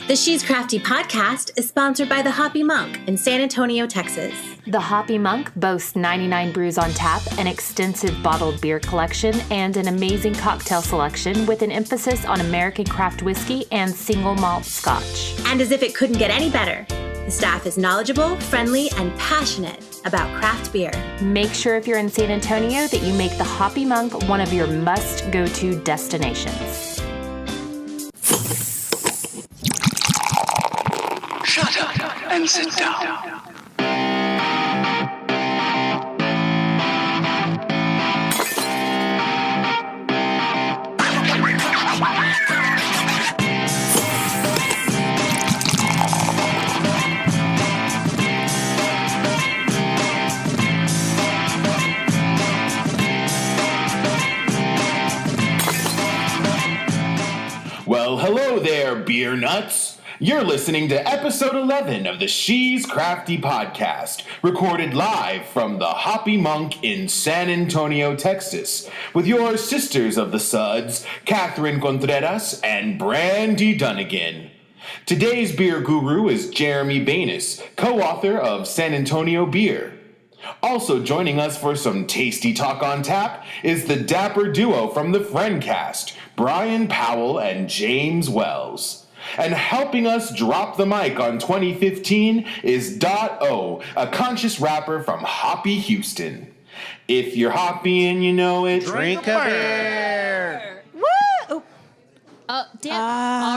The She's Crafty podcast is sponsored by the Hoppy Monk in San Antonio, Texas. The Hoppy Monk boasts 99 brews on tap, an extensive bottled beer collection, and an amazing cocktail selection with an emphasis on American craft whiskey and single malt scotch. And as if it couldn't get any better, the staff is knowledgeable, friendly, and passionate about craft beer. Make sure if you're in San Antonio that you make the Hoppy Monk one of your must-go-to destinations. Shut up and sit down. Well, hello there, beer nuts. You're listening to episode 11 of the She's Crafty podcast, recorded live from the Hoppy Monk in San Antonio, Texas, with your sisters of the Suds, Catherine Contreras and Brandy Dunnigan. Today's beer guru is Jeremy Banas, co-author of San Antonio Beer. Also joining us for some tasty talk on tap is the dapper duo from the Friendcast, Bryan Powell and James Wells. And helping us drop the mic on 2015 is .O, a conscious rapper from Hoppy, Houston. If you're hoppy and you know it, drink a beer. Woo! Oh, damn.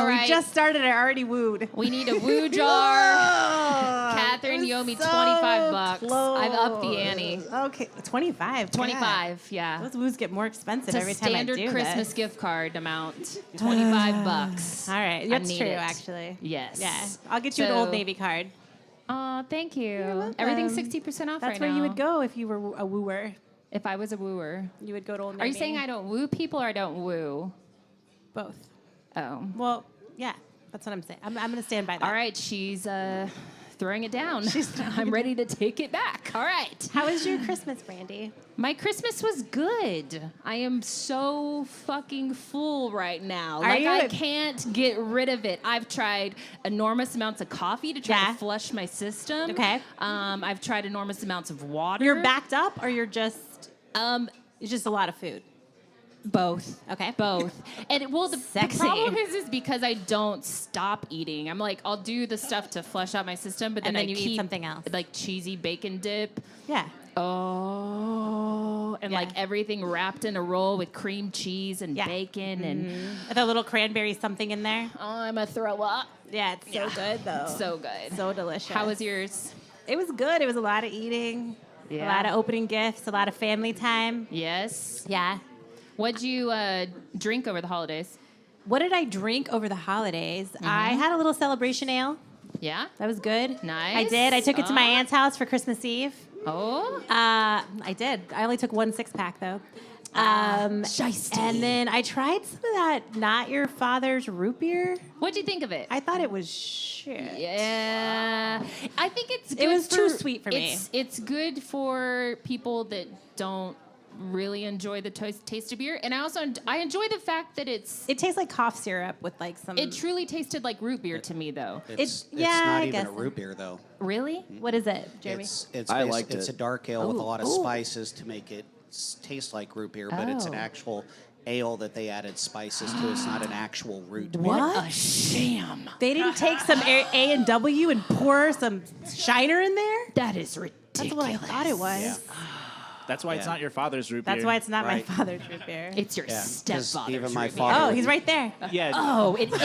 All right. We just started. I already wooed. We need a woo jar. Catherine, you owe me $25. Close. I've upped the ante. Okay, 25. 25, yeah. Those woos get more expensive It's a every time I do standard Christmas this. gift card amount. $25. All right, I that's need true, it. actually. Yes. Yeah, I'll get you an So- Old Navy card. Oh, thank you. welcome. Everything's 60% off That's right where now. you would go if you were a wooer. If I was a wooer. You would go to Old Navy. Are you saying I don't woo people or I don't woo? Both. Oh. Well, yeah, that's what I'm saying. I'm going to stand by that. All right, she's throwing it down. I'm ready to take it back. All right. How was your Christmas, Brandy? My Christmas was good. I am so fucking full right now. Are you? I can't get rid of it. I've tried enormous amounts of coffee to try Yeah. to flush my system. Okay. I've tried enormous amounts of water. You're backed up, or you're just it's just a lot of food? Both. Okay. Both. And the Sexy. problem is because I don't stop eating. I'm like, I'll do the stuff to flush out my system, but then, And then I you keep eat something else. like cheesy bacon dip. Yeah. Oh, and Yeah. like everything wrapped in a roll with cream cheese and Yeah. bacon and With a little cranberry something in there. I'm a throw up. Yeah, it's so good, though. So good. So delicious. How was yours? It was good. It was a lot of eating, Yeah. a lot of opening gifts, a lot of family time. Yes. Yeah. What'd you drink over the holidays? What did I drink over the holidays? I had a little celebration ale. Yeah. That was good. Nice. I did. I took it to my aunt's house for Christmas Eve. Oh. I did. I only took 1 6-pack, though. Shiesty. And then I tried some of that Not Your Father's root beer. What'd you think of it? I thought it was shit. Yeah, I think it's good. It was too sweet for me. It's good for people that don't really enjoy the taste of beer, and I enjoy the fact that It tastes like cough syrup with like some. it truly tasted like root beer to me, though. It's yeah, not I even guess a so. root beer, though. Really? What is it, Jeremy? I liked It's it. a dark ale with a lot of spices to make it taste like root beer, but it's an Oh. actual ale that they added spices to. It's not an actual root beer. What? A sham. They didn't take some A and W and pour some Shiner in there? That is ridiculous. That's what I thought it was. Yeah. That's why it's not your father's root beer. That's why it's not Right. my father's root beer. It's your Yeah, 'cause stepfather's even my root beer. father. Oh, he's right there. Yeah. Oh, it is.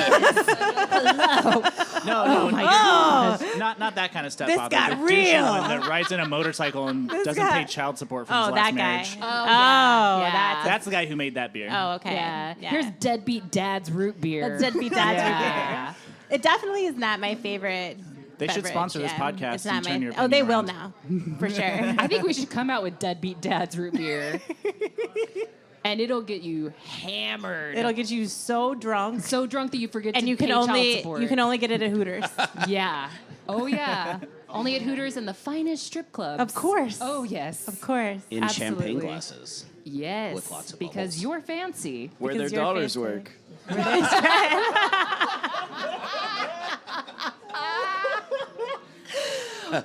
No, not that kind of stepfather. got the douchey real. one that rides in a motorcycle and This doesn't guy- pay child support from Oh, his that last guy. marriage. Yeah. That's the guy who made that beer. Oh, okay. Yeah. Yeah. Here's deadbeat dad's root beer. That's deadbeat dad's Yeah. root beer. It definitely is not my favorite. They should beverage, sponsor this yeah. podcast It's not and turn my. your Oh, they opinion will around. now, for sure. I think we should come out with deadbeat dad's root beer. And it'll get you hammered. It'll get you so drunk, so drunk that you forget and to you can pay child only support. you can only get it at Hooters. Yeah. Oh, yeah. Only at Hooters and the finest strip clubs. Of course. Oh, yes. Of course. In Absolutely. champagne glasses. Yes. With lots of because bubbles. you're fancy. Where Because their you're dollars fancy. work.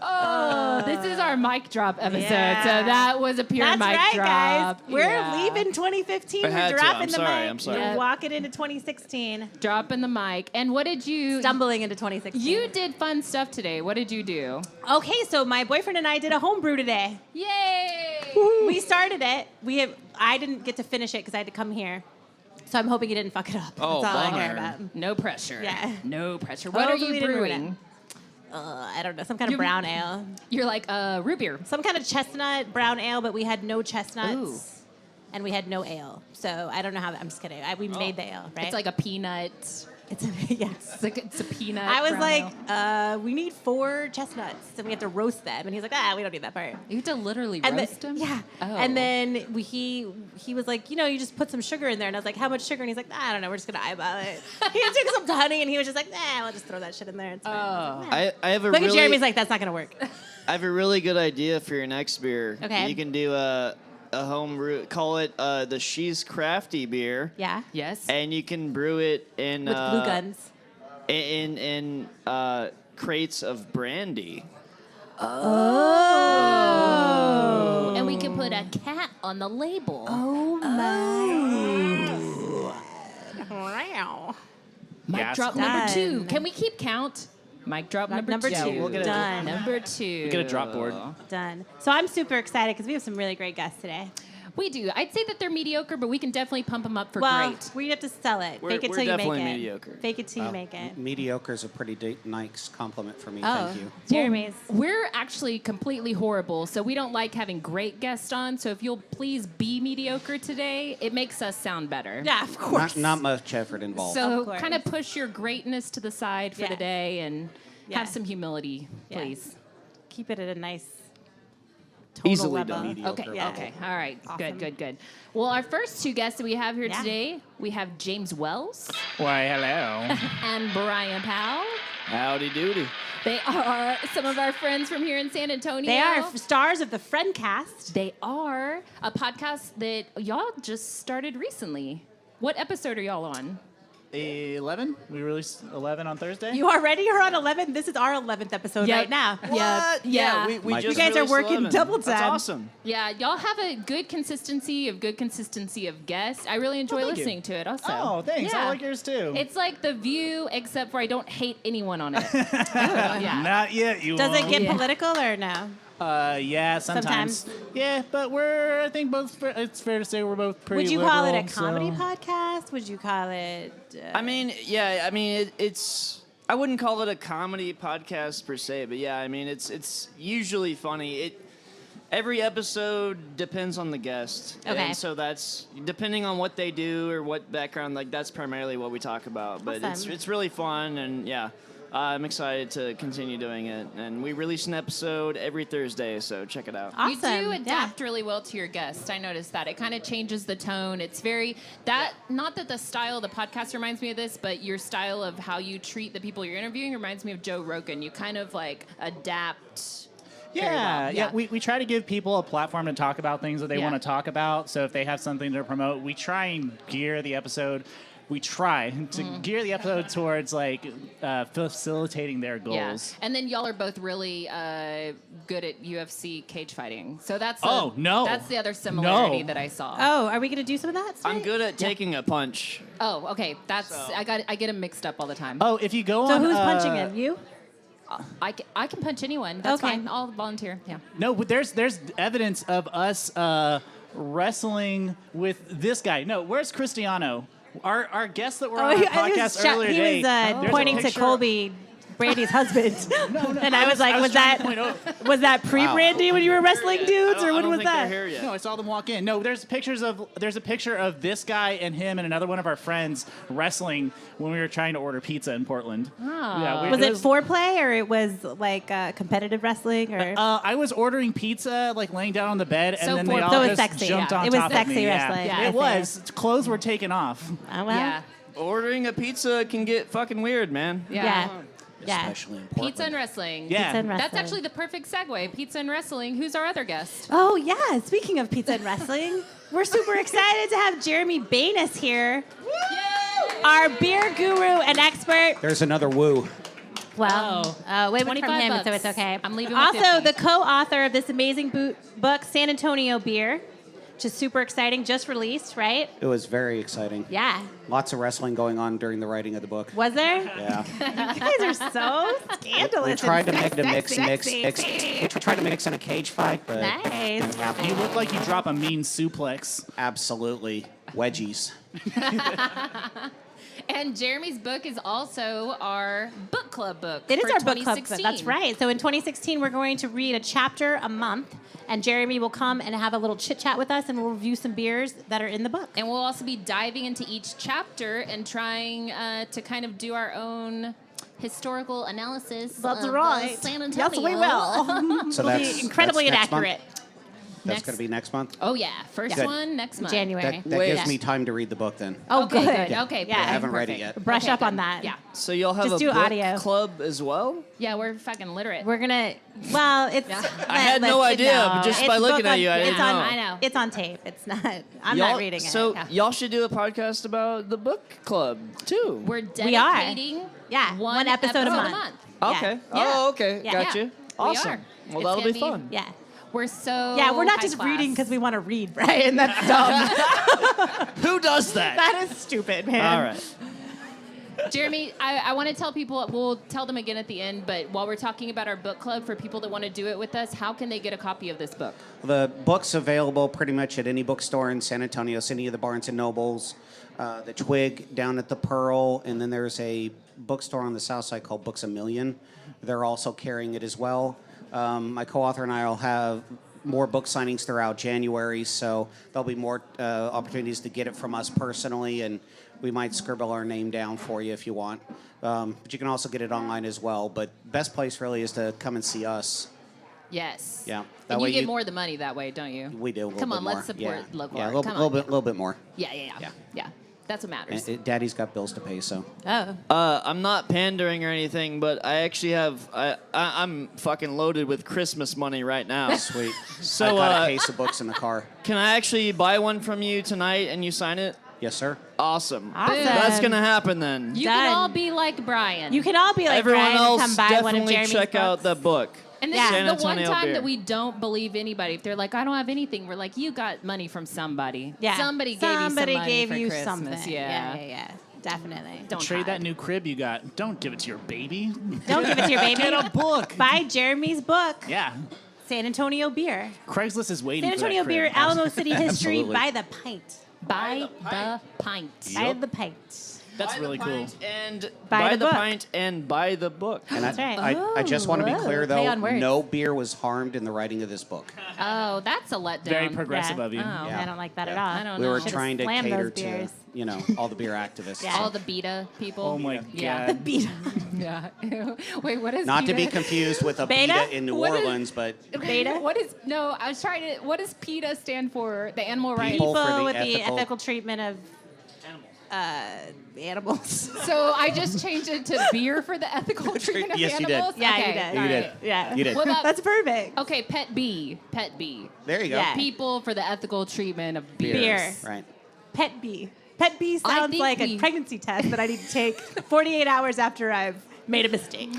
Oh, this is our mic drop episode. Yeah. So that was a pure That's mic right, drop. guys. We're leaving 2015. I had We're to. dropping I'm the sorry. mic. I'm sorry. We're walking into 2016. Dropping the mic. And what did you... Stumbling into 2016. You did fun stuff today. What did you do? Okay, so my boyfriend and I did a homebrew today. Yay! We started it. I didn't get to finish it because I had to come here. So I'm hoping you didn't fuck it up. Oh, That's all I bummer. care about. No pressure. Yeah. No pressure. What are Hopefully we you didn't ruin brewing? I don't know. Some kind of brown ale. You're like root beer. Some kind of chestnut brown ale, but we had no chestnuts. Ooh. And we had no ale. So I don't know how I'm just kidding. We made the ale, right? It's like a peanut. It's yes. It's a peanut. I was brown like, ale. we need 4 chestnuts, and we have to roast them. And he's like, we don't need that part. You have to literally And roast them? Yeah. Oh. And then he was like, you just put some sugar in there. And I was like, how much sugar? And he's like, I don't know. We're just going to eyeball it. He took some honey, and he was just like, we'll just throw that shit in there. It's fine. I have a Look really, at Jeremy's like, that's not going to work. I have a really good idea for your next beer. Okay. You can do a home brew. Call it the She's Crafty beer. Yeah. Yes. And you can brew it in With glue guns. in crates of brandy. Oh. And we can put a cat on the label. Oh, my. Wow. Mic Gas drop cloud. number 2. Done. Can we keep count? Mic drop number Number 2. two. we'll get it. Done. Number 2. Get a drop board. Done. So I'm super excited because we have some really great guests today. We do. I'd say that they're mediocre, but we can definitely pump them up for Well, great. we have to sell it. We're- Fake it we're till you make definitely it. mediocre. Fake it till you make it. Mediocre is a pretty nice compliment for me. Oh, Thank you. Jeremy's. We're actually completely horrible, so we don't like having great guests on. So if you'll please be mediocre today, it makes us sound better. Yeah, of course. Not much effort involved. So Of course. kind of push your greatness to the side for Yeah. the day and Yeah. have some humility, Yeah. please. Keep it at a nice total Easily level. done. Okay, Yeah. okay. All right. Awesome. Good. Well, our first 2 guests that we have here Yeah. today, we have James Wells Why, hello. and Bryan Powell. Howdy doody. They are some of our friends from here in San Antonio. They are stars of the Friendcast. They are a podcast that y'all just started recently. What episode are y'all on? 11? We released 11 on Thursday? You already are on 11. This is our 11th episode Yep. right now. What? Yeah. we Mike- just You guys are released working 11. double That's time. awesome. Yeah, y'all have a good consistency of guests. I really enjoy thank you. listening to it also. Oh, thanks. I like yours too. It's like The View, except for I don't hate anyone on it. yeah. Not yet, you Does it won't. get Yeah. political or no? Yeah, sometimes. Yeah, but I think it's fair to say we're both pretty Would you call it a liberal, comedy so- podcast? Would you call it... It's. I wouldn't call it a comedy podcast per se, but yeah, I mean, it's usually funny. Every episode depends on the guest, Okay. and so that's depending on what they do or what background. Like that's primarily what we talk about. But Awesome. it's really fun, and yeah. I'm excited to continue doing it, and we release an episode every Thursday, so check it out. Awesome. You do adapt really well to your guests. I noticed that. It kind of changes the tone. It's very, not that the style of the podcast reminds me of this, but your style of how you treat the people you're interviewing reminds me of Joe Rogan. You kind of like adapt. very Yeah, well. yeah. We try to give people a platform to talk about things that they Yeah. want to talk about. So if they have something to promote, we try and gear the episode. We try to gear the episode towards like facilitating their goals. And then y'all are both really good at UFC cage fighting. So that's that's the other similarity that I saw. Oh, are we going to do some of that? I'm good at taking a punch. Oh, okay. That's I get them mixed up all the time. Oh, if you go So on, who's punching him? You? I can punch anyone. That's Okay. fine. I'll volunteer. Yeah. No, but there's evidence of us wrestling with this guy. No, where's Cristiano? Our guest that were on our podcast earlier today. He was there's a pointing to picture- Colby, Brandy's husband. And I was like, I was trying to that point out- was that pre-Brandy when you were wrestling dudes, or I when don't was think that? they're here yet. No, I saw them walk in. No, there's a picture of this guy and him and another one of our friends wrestling when we were trying to order pizza in Portland. Oh. Yeah, Was it foreplay or it was like competitive wrestling or? I was ordering pizza, like laying down on the bed, and So then for- they all So it was just sexy, jumped yeah. on It was top sexy of me. wrestling, Yeah, yeah. it was. Clothes were taken off. Oh, well. Yeah. Ordering a pizza can get fucking weird, man. Yeah. Yeah. Especially in Portland. Pizza and wrestling. Yeah. Pizza and That's wrestling. actually the perfect segue. Pizza and wrestling. Who's our other guest? Oh yeah. Speaking of pizza and wrestling, we're super excited to have Jeremy Banas here, our beer guru and expert. There's another woo. Well, wait from $25 him, so it's okay. I'm leaving with Also, 50. the co-author of this amazing book, San Antonio Beer, which is super exciting, just released, right? It was very exciting. Yeah. Lots of wrestling going on during the writing of the book. Was there? Yeah. You guys are so scandalous. We tried to and mix sexy. we tried to mix in a cage fight, but Nice. didn't happen. You look like you drop a mean suplex. Absolutely. Wedgies. And Jeremy's book is also our book club book. It is for our book club. 2016. That's right. So in 2016, we're going to read a chapter a month, and Jeremy will come and have a little chit chat with us, and we'll review some beers that are in the book. And we'll also be diving into each chapter and trying to kind of do our own historical analysis. That's of right. San Antonio. Yes, we will. So It'll be incredibly that's next month? inaccurate. That's Next- going to be next month? Oh yeah, first Good. one next month. January. That Wait. gives me time to read the book then. Oh, Okay, good. good. Okay, Yeah. I haven't perfect. read it yet. Brush Okay, up on good. that. Yeah, So you'll have Just a do book audio. club as well? yeah, we're fucking literate. We're gonna. Well, it's. I had no idea, but just by It's looking book at on- you, I it's didn't on, know. I know. It's on tape. It's not. I'm Y'all- not reading it. So Yeah. y'all should do a podcast about the book club too. We're We are. dedicating Yeah, one episode a month. Okay. Yeah. Oh, okay. Yeah. Gotcha. We Awesome. are. Well, It's that'll gonna be fun. Yeah. We're so Yeah, we're not high just class. reading because we want to read, right? And that's dumb. Who does that? That is stupid, man. All right. Jeremy, I want to tell people, we'll tell them again at the end, but while we're talking about our book club, for people that want to do it with us, how can they get a copy of this book? The book's available pretty much at any bookstore in San Antonio, any of the Barnes & Nobles, the Twig down at the Pearl, and then there's a bookstore on the south side called Books A Million. They're also carrying it as well. My co-author and I will have more book signings throughout January, so there'll be more opportunities to get it from us personally, and we might scribble our name down for you if you want. But you can also get it online as well. But best place really is to come and see us. Yes. Yeah. That And way you get you- more of the money that way, don't you? We do a little Come bit on, more. let's support yeah. local Yeah, art. a little, Come little on. bit, little bit more. Yeah. That's what matters. Daddy's got bills to pay, so. Oh. I'm not pandering or anything, but I actually have. I'm fucking loaded with Christmas money right now. Sweet. So, I got a case of books in the car. Can I actually buy one from you tonight and you sign it? Yes, sir. Awesome. Awesome. That's gonna happen then. You Done. can all be like Brian. You can all be like Everyone Brian else, and come buy one of definitely Jeremy's check out books. the book. And this San is the one Antonio time beer. that we don't believe anybody. If they're like, I don't have anything, we're like, you got money from somebody. Yeah. Somebody gave you some money gave for you Christmas. something. Yeah. Yeah. Definitely. Don't Trade hide. that new crib you got. Don't give it to your baby. Don't give it to your baby. Get a book. Buy Jeremy's book, Yeah. San Antonio Beer. Craigslist is waiting San for that Antonio crib. Beer, Alamo City history Absolutely. by the pint. By the pint. By the pint. That's Buy really the cool. pint and Buy buy the the book. pint and buy the book. And That's right. I just want to be Oh, clear, play though, on words. no beer was harmed in the writing of this book. Oh, that's a letdown. Very progressive Yeah. of you. Oh. I don't like that at Yeah. all. I don't We know. were Should've trying to slammed cater those to, beers. all the beer activists. Yeah. All the beta people. Oh my Yeah. god. Beat. Yeah. Wait, what is Not to PETA? be confused with a Beta? beta in New What is- Orleans, but Beta? What is no? I was trying to. What does PETA stand for? The animal rights. People for the with the ethical- ethical treatment of animals. So I just changed it to beer for the ethical treatment of Yes, you did. animals. Yeah, okay, you did. all You did. right. Yeah. You did. What about That's perfect. okay? Pet B. there you go. Yeah. People for the ethical treatment of beers. Beer. Right. Pet B. Pet B sounds think like a we- pregnancy test that I need to take 48 hours after I've made a mistake.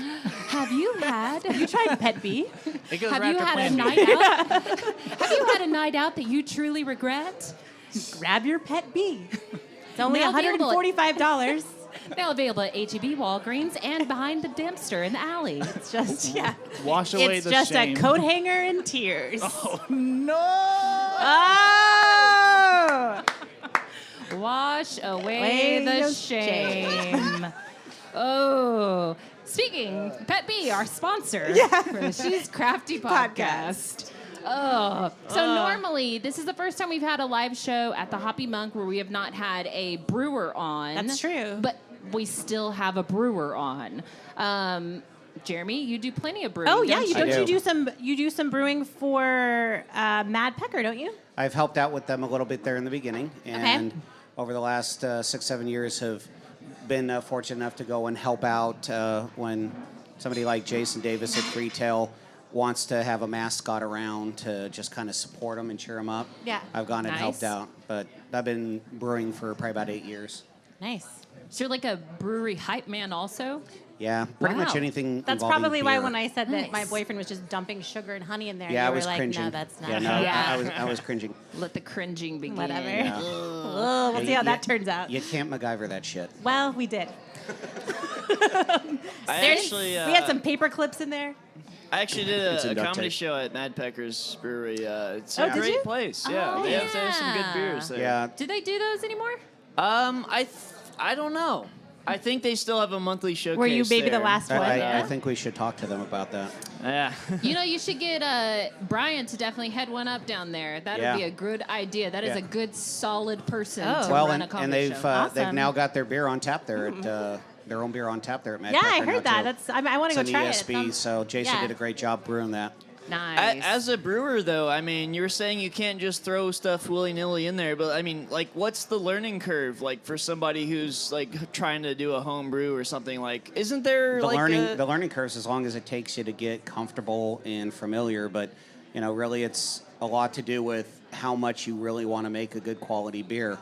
Have you had? You tried Pet B? It goes Have right you after had a Plan B. night out? Have you had a night out that you truly regret? Grab your Pet B. It's only Now available at- $145. Now available at HEB, Walgreens, and behind the dumpster in the alley. It's just, yeah. Wash away It's the just shame. a coat hanger and tears. Oh no! Oh! Wash away Away the the shame. Oh. Speaking, Pet B, our sponsor for the She's Crafty podcast. Oh, so normally this is the first time we've had a live show at the Hoppy Monk where we have not had a brewer on. That's true. But we still have a brewer on. Jeremy, you do plenty of brewing. Oh yeah, don't you I don't do. you do some brewing for Mad Pecker, don't you? I've helped out with them a little bit there in the beginning, and over the last 6-7 years have been fortunate enough to go and help out when somebody like Jason Davis at Retail wants to have a mascot around to just kind of support them and cheer them up. Yeah. I've gone and Nice. helped out, but I've been brewing for probably about 8 years. Nice. So you're like a brewery hype man also? Yeah, pretty much Wow. anything. That's involving probably why beer. when I said that my Nice. boyfriend was just dumping sugar and honey in there, Yeah, I you were was like, cringing. no, that's not. Yeah, no, Yeah. I was cringing. Let the cringing begin. Whatever. Yeah. Oh, we'll see how that turns out. You can't MacGyver that shit. Well, we did. I actually, We had some paper clips in there. I actually did It's a in duct comedy tape. show at Mad Pecker's Brewery. It's Oh, a did great you? place. Yeah, Oh, they have some good yeah. beers there. Yeah, Do they do those anymore? I don't know. I think they still have a monthly showcase. Were you maybe the there. last one? I think we should talk to them about that. Yeah. You know, you should get Bryan to definitely head one up down there. That would Yeah. be a good idea. That is Yeah. a good, solid person Oh. to Well, run a and comedy they've show. Awesome. now got their beer on tap there at their own beer on tap there at Mad Yeah, I Pecker now, heard that. too. That's. I want to It's go an try ESP, it. so Jason yeah. did a great job brewing that. Nice. As a brewer, though, I mean, you're saying you can't just throw stuff willy-nilly in there, but I mean, like, what's the learning curve like for somebody who's like trying to do a home brew or something? Like, isn't there The like the learning curve, as long as it takes you to get comfortable and familiar, but really it's a lot to do with how much you really want to make a good quality beer,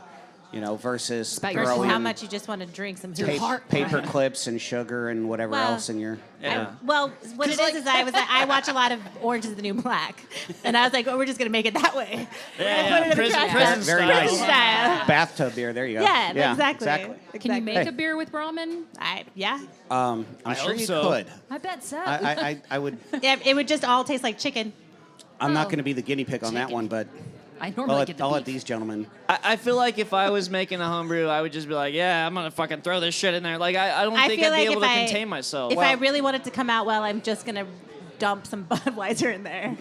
versus About your Versus throwing how much you just want to drink some paper clips and sugar and whatever Well, else in your. Yeah. Well, what it is I watch a lot of Orange is the New Black, and I was like, oh, we're just gonna make it that way. Yeah, Put it in the prison, trash prison can. Very style. nice. Style. Bathtub beer. There you go. Yeah, exactly. Can you make Hey. a beer with ramen? Yeah. I'm sure hope you so. could. I bet so. I would. Yeah, it would just all taste like chicken. I'm not Oh. going to be the guinea pig on that Chicken. one, but I I'll normally get the let beef. these gentlemen. I feel like if I was making a homebrew, I would just be like, yeah, I'm gonna fucking throw this shit in there. Like, I don't I think feel I'd be like able if to I- contain myself. If I really want it to come out well, I'm just gonna dump some Budweiser in there.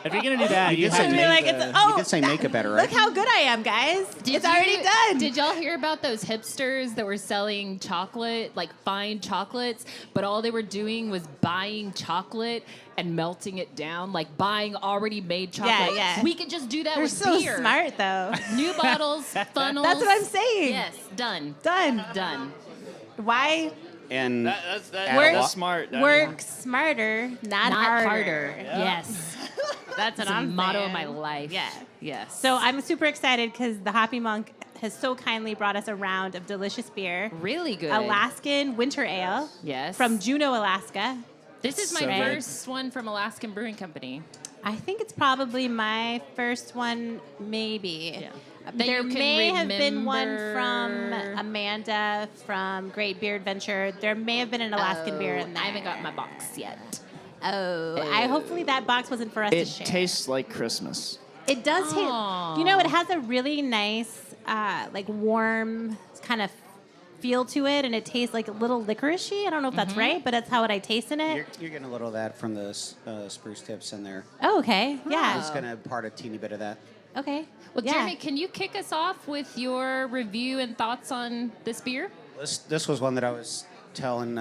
If you're gonna do that, you could have say to Be like, make it's, the- oh, you could say make it better, right? Look how good I am, guys. Did It's already you- done. Did y'all hear about those hipsters that were selling chocolate, like fine chocolates, but all they were doing was buying chocolate and melting it down, like buying already made chocolate? yeah. We could just do that They're with so beer. smart, though. New bottles, funnels. That's what I'm saying. Yes, done. Done. Done. Why And Work- That's smart. I mean, work smarter, not harder? Yes. That's what It's a I'm motto saying. of my life. Yeah. Yes. So I'm super excited because the Hoppy Monk has so kindly brought us a round of delicious beer. really good. Alaskan Winter Ale. Yes. From Juneau, Alaska. This is my So good. first one from Alaskan Brewing Company. I think it's probably my first one, maybe. Yeah. That There you can may have been one remember. from Amanda from Great Beer Adventure. There may have been an Alaskan beer in there. I haven't got my box yet. Oh, I hopefully that box wasn't for us to It share. tastes like Christmas. It does taste. Aw. It has a really nice, like warm kind of feel to it, and it tastes like a little licoricey. I don't know if that's right, but that's how I taste in it. you're getting a little of that from the spruce tips in there. Oh, okay. Yeah. It's going to impart a teeny bit of that. Okay. Well, yeah. Jeremy, can you kick us off with your review and thoughts on this beer? This was one that I was telling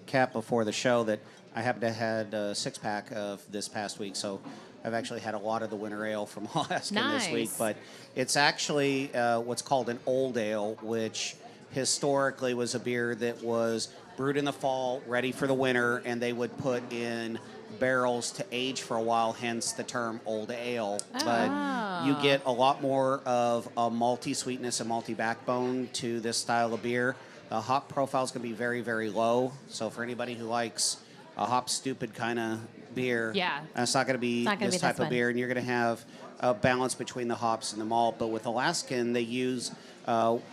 Kat before the show that I happened to had a 6-pack of this past week, so I've actually had a lot of the winter ale from Alaskan this week. Nice. But it's actually what's called an old ale, which historically was a beer that was brewed in the fall, ready for the winter, and they would put in barrels to age for a while, hence the term old ale. But you get a lot more of a malty sweetness and malty backbone to this style of beer. The hop profile is going to be very, very low. So for anybody who likes a hop stupid kind of beer, Yeah. it's not going to be not gonna this be type this of one. beer, and you're going to have a balance between the hops and the malt. But with Alaskan, they use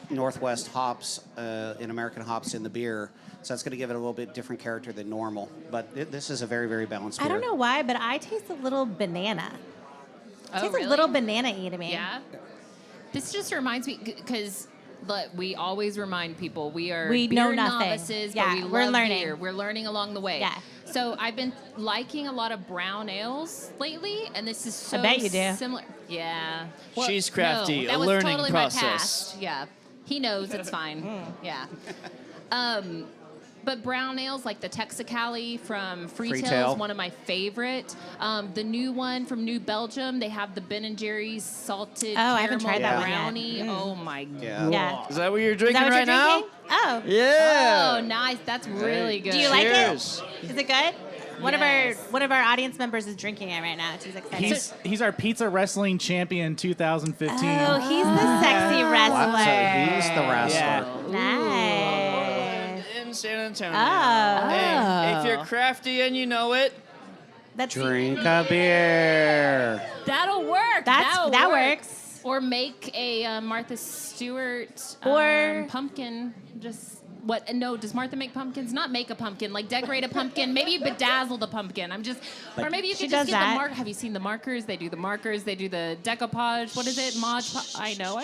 Northwest hops and American hops in the beer, so that's going to give it a little bit different character than normal. But this is a very, very balanced beer. I don't know why, but I taste a little banana. Oh, Tastes really? a little banana-y to me. Yeah. This just reminds me because we always remind people we are We beer know nothing. novices, Yeah, but we we're love learning. beer. We're learning along the way. Yeah. So I've been liking a lot of brown ales lately, and this is so bet you do. similar. Yeah. She's crafty, No, that a was learning totally process. My past. Yeah. He knows it's fine. Yeah. But brown ales like the Texicali from Freetail Freetail. is one of my favorite. The new one from New Belgium, they have the Ben & Jerry's salted Oh, I haven't caramel tried that one yet. brownie. Oh my Yeah. god. Yeah. Is that what you're Is drinking that what right you're now? drinking? Oh. Yeah. Oh, nice. That's really good. Do you like Cheers. it? Is it good? One of our audience members is drinking it right now. She's excited. He's our pizza wrestling champion 2015. Oh, he's the sexy wrestler. So he's the wrestler. Nice. In San Antonio. Oh. Hey, if you're crafty and you know it, Drink a beer. That'll work. That works. Or make a Martha Stewart Or- pumpkin. Just what? No, does Martha make pumpkins? Not make a pumpkin, like decorate a pumpkin. Maybe bedazzle the pumpkin. Or maybe you She could just does get that. the mark. Have you seen the markers? They do the markers. They do the decoupage. What is it? Mod. I know.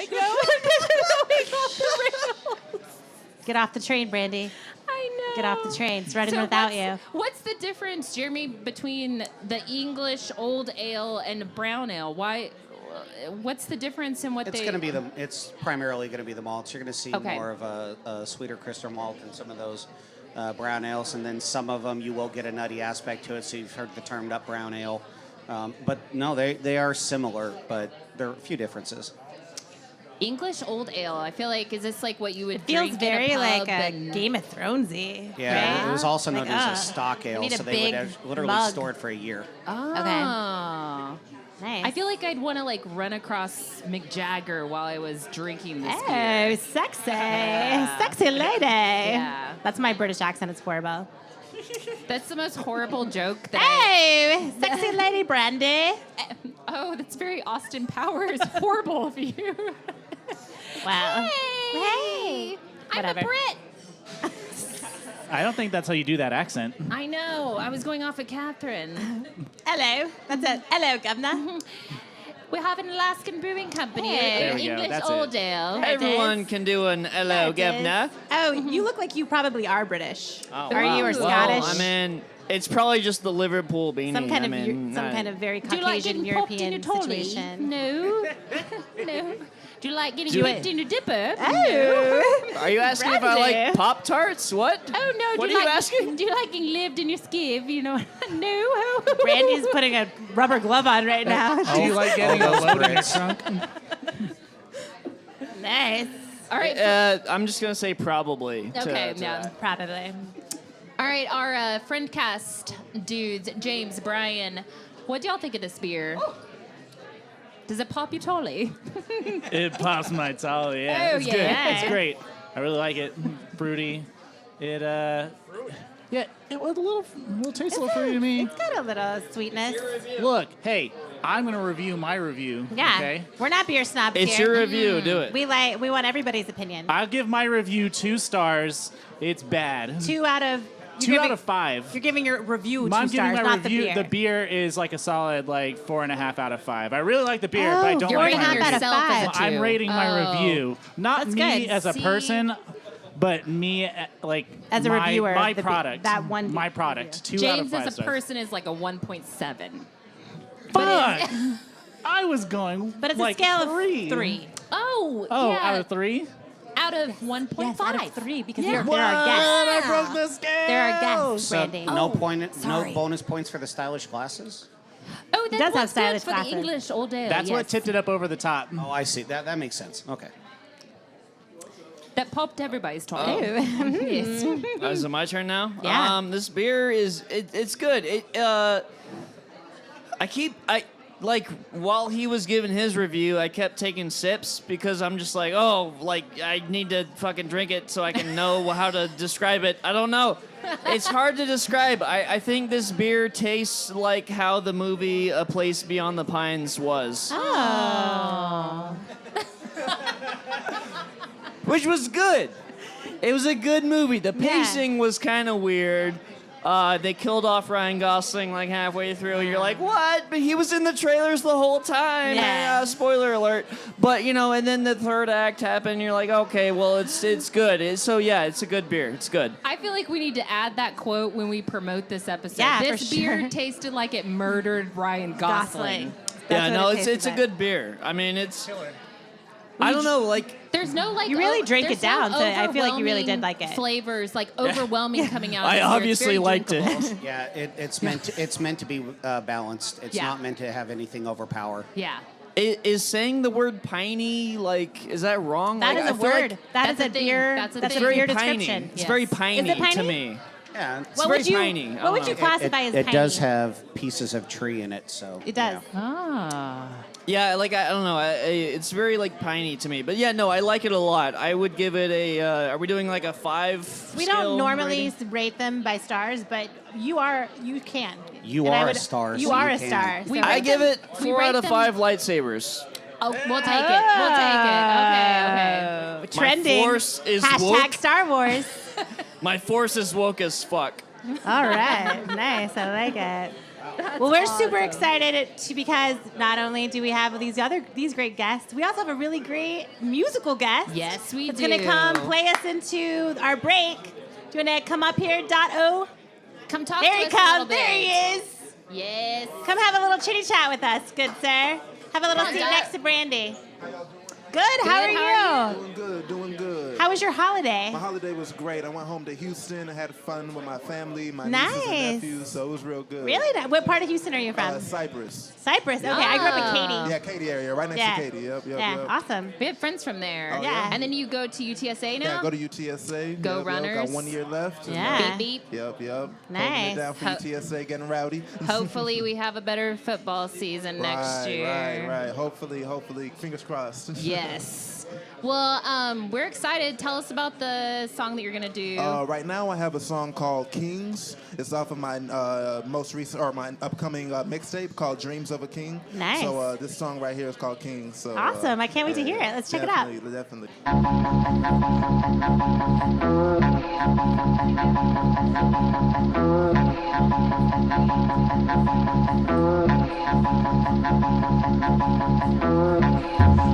Get off the train, Brandy. I know. Get off the train. It's running without you. What's the difference, Jeremy, between the English old ale and brown ale? Why? What's the difference in what It's they? going to be it's primarily going to be the malts. You're going to see Okay. more of a sweeter crystal malt in some of those brown ales, and then some of them you will get a nutty aspect to it. So you've heard the termed up brown ale, but no, they are similar, but there are a few differences. English old ale. I feel like is this like what you would Feels drink very in a like pub a and- Game of Thronesy. Yeah, right? it was also known Like, as a stock ale, need a so they big would have literally mug. store it for a year. Oh. Nice. I feel like I'd want to like run across Mick Jagger while I was drinking this Oh, beer. sexy. Sexy lady. Yeah. That's my British accent. It's horrible. That's the most horrible joke that Hey, sexy lady Brandy. Oh, that's very Austin Powers. Horrible of you. Wow. Hey. I'm Whatever. a Brit. I don't think that's how you do that accent. I know. I was going off of Catherine. Hello. That's it. Hello, governor. We have an Alaskan Brewing Company. Hey. There we go. English That's old it. ale. everyone can do an hello, governor. Oh, you look like you probably are British. Oh, Are you or wow. Scottish? Well, I mean, it's probably just the Liverpool beanie. some kind I of mean, some kind of very Do you like Caucasian getting popped in European your tolly? situation. No. No. Do you like getting Do dipped it. in a dipper? Oh. Are you asking if I Brandy. like Pop Tarts? What? Oh no! What do are you like, asking? Do you like getting lived in your skiv? You know, no. Brandy's putting a rubber glove on right now. Do you like getting a those load in your Brits. trunk? Nice. All right. I'm just gonna say probably. Okay. to Yeah. that. Probably. All right. Our Friendcast dudes, James, Bryan. What do y'all think of this beer? Does it pop you totally? It pops my tolly. Yeah, Oh, it's yeah. good. It's great. I really like it. Fruity. It yeah, it was a little taste a little fruity to me. It's got a little sweetness. Look, hey, I'm gonna review my review. Yeah. Okay. We're not beer snobs It's here. your review. Do it. We want everybody's opinion. I'll give my review 2 stars. It's bad. 2 out of 2 out of 5. You're giving your review 2 I'm giving stars, my not review. the beer. is like a solid like 4.5 out of 5. I really like the beer, but I Oh, don't You're like rating my rating review. out of yourself as a 5. 2. I'm rating my review, not That's me good. as a See? person, but me like As a my, reviewer, My the be- product. that one My review. product. 2 out of James 5 as a stars. person is like a 1.7. Fuck! I was going. But it's like a scale 3. of 3. Oh, Oh, yeah. out of 3. Out of 1.5. Yes, out of 3 because Yeah. they're What? our guests. I broke the scale. They're our guests, So Brandy. no sorry. bonus points for the stylish glasses. Oh, that does have was stylish good for glasses. the English old ale. That's what yes. tipped it up over the top. Oh, I see. That makes sense. Okay. That popped everybody's tongue. Oh. Yes. Is it my turn now? Yeah. This beer it's good. While he was giving his review, I kept taking sips because I'm just like, I need to fucking drink it so I can know how to describe it. I don't know. It's hard to describe. I think this beer tastes like how the movie A Place Beyond the Pines was. Oh. Which was good. It was a good movie. The pacing was kind of weird. They killed off Ryan Gosling like halfway through. You're like, what? But he was in the trailers the whole time. Yeah. Spoiler alert. But, and then the third act happened. You're like, okay, well, it's good. It's a good beer. It's good. I feel like we need to add that quote when we promote this episode. Yeah, this for beer sure. tasted like it murdered Ryan Gosling. It's a good beer. I mean, it's... I don't know, like... There's no like You really drank there's it down, no so I feel like you really did overwhelming like it. Flavors like overwhelming coming out. I of this beer. It's obviously very liked drinkable. it. Yeah, it's meant to be balanced. It's Yeah. not meant to have anything overpower. Yeah. Is saying the word piney, like, is that wrong? That Like, is I a feel word. like that is That's a a thing. beer. That's a That's thing. a very beer piney. description. It's Yes. very Is piney it piney? to me. Yeah, It's very tiny. What would you classify as it tiny? does have pieces of tree in it, so It does. Yeah, like I don't know, it's very like piney to me. But yeah, no, I like it a lot. I would give it a. Are we doing like a 5? We don't normally rate them by stars, but you can. You And are I would- a star, You so are you a can. star. We so- I give it We 4 rate out of them- 5 lightsabers. Oh, we'll take it. We'll take it. Okay. Trending. force is Hashtag woke. Star Wars. My force is woke as fuck. All right. Nice. I like it. Well, we're super excited because not only do we have these great guests, we also have a really great musical guest. Yes, we It's do. going to come play us into our break. Do you want to come up here, Dot-O? Come talk There to he us a little comes. bit. There he is. Yes. Come have a little chitty chat with us, good sir. Have a little Come on, seat Dot. next to Brandy. Good. How are you? Doing good, doing good. How was your holiday? My holiday was great. I went home to Houston. I had fun with my family, my Nice. nieces and nephews, so it was real good. Really? What part of Houston are you from? Cyprus. Cyprus. Okay, I grew up in Katy. Yeah, Katy area, right next Yeah. to Katy. Yep. Yeah, awesome. We have friends from there. Oh, yeah? Yeah. And then you go to UTSA now? Yeah, go to UTSA. Go Yep, Runners. Got 1 year left. Yeah. Beep, beep. Yep. Holding Nice. it down for Ho- UTSA, getting rowdy. Hopefully we have a better football season next year. Right. Hopefully. Fingers crossed. Yes. Well, we're excited. Tell us about the song that you're gonna do. Right now, I have a song called Kings. It's off of my most recent or my upcoming mixtape called Dreams of a King. Nice. So this song right here is called Kings. So Awesome. I can't wait to hear it. Let's check it out. Definitely.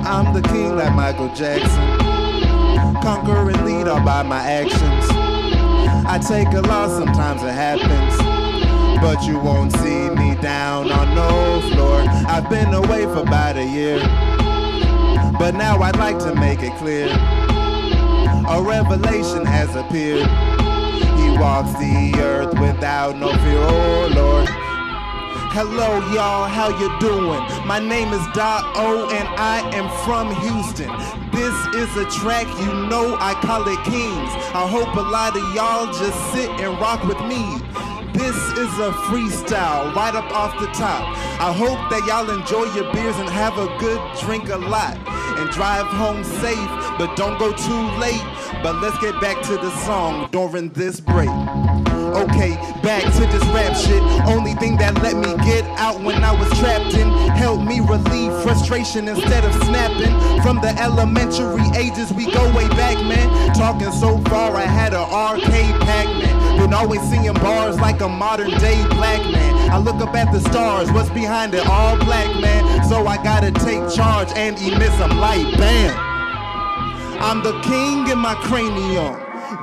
I'm the king like Michael Jackson. Conquer and lead all by my actions. I take a loss, sometimes it happens. But you won't see me down on no floor. I've been away for about a year. But now I'd like to make it clear. A revelation has appeared. He walks the earth without no fear, oh Lord. Hello y'all, how you doing? My name is Dot-O and I am from Houston. This is a track, you know I call it Kings. I hope a lot of y'all just sit and rock with me. This is a freestyle right up off the top. I hope that y'all enjoy your beers and have a good drink a lot. And drive home safe, but don't go too late. But let's get back to the song during this break. Okay, back to this rap shit. Only thing that let me get out when I was trapped in. Helped me relieve frustration instead of snapping. From the elementary ages, we go way back, man. Talking so far, I had an arcade Pac-Man. Been always seeing bars like a modern day black man. I look up at the stars, what's behind it? All black, man. So I gotta take charge and emit some light, bam. I'm the king in my cranium.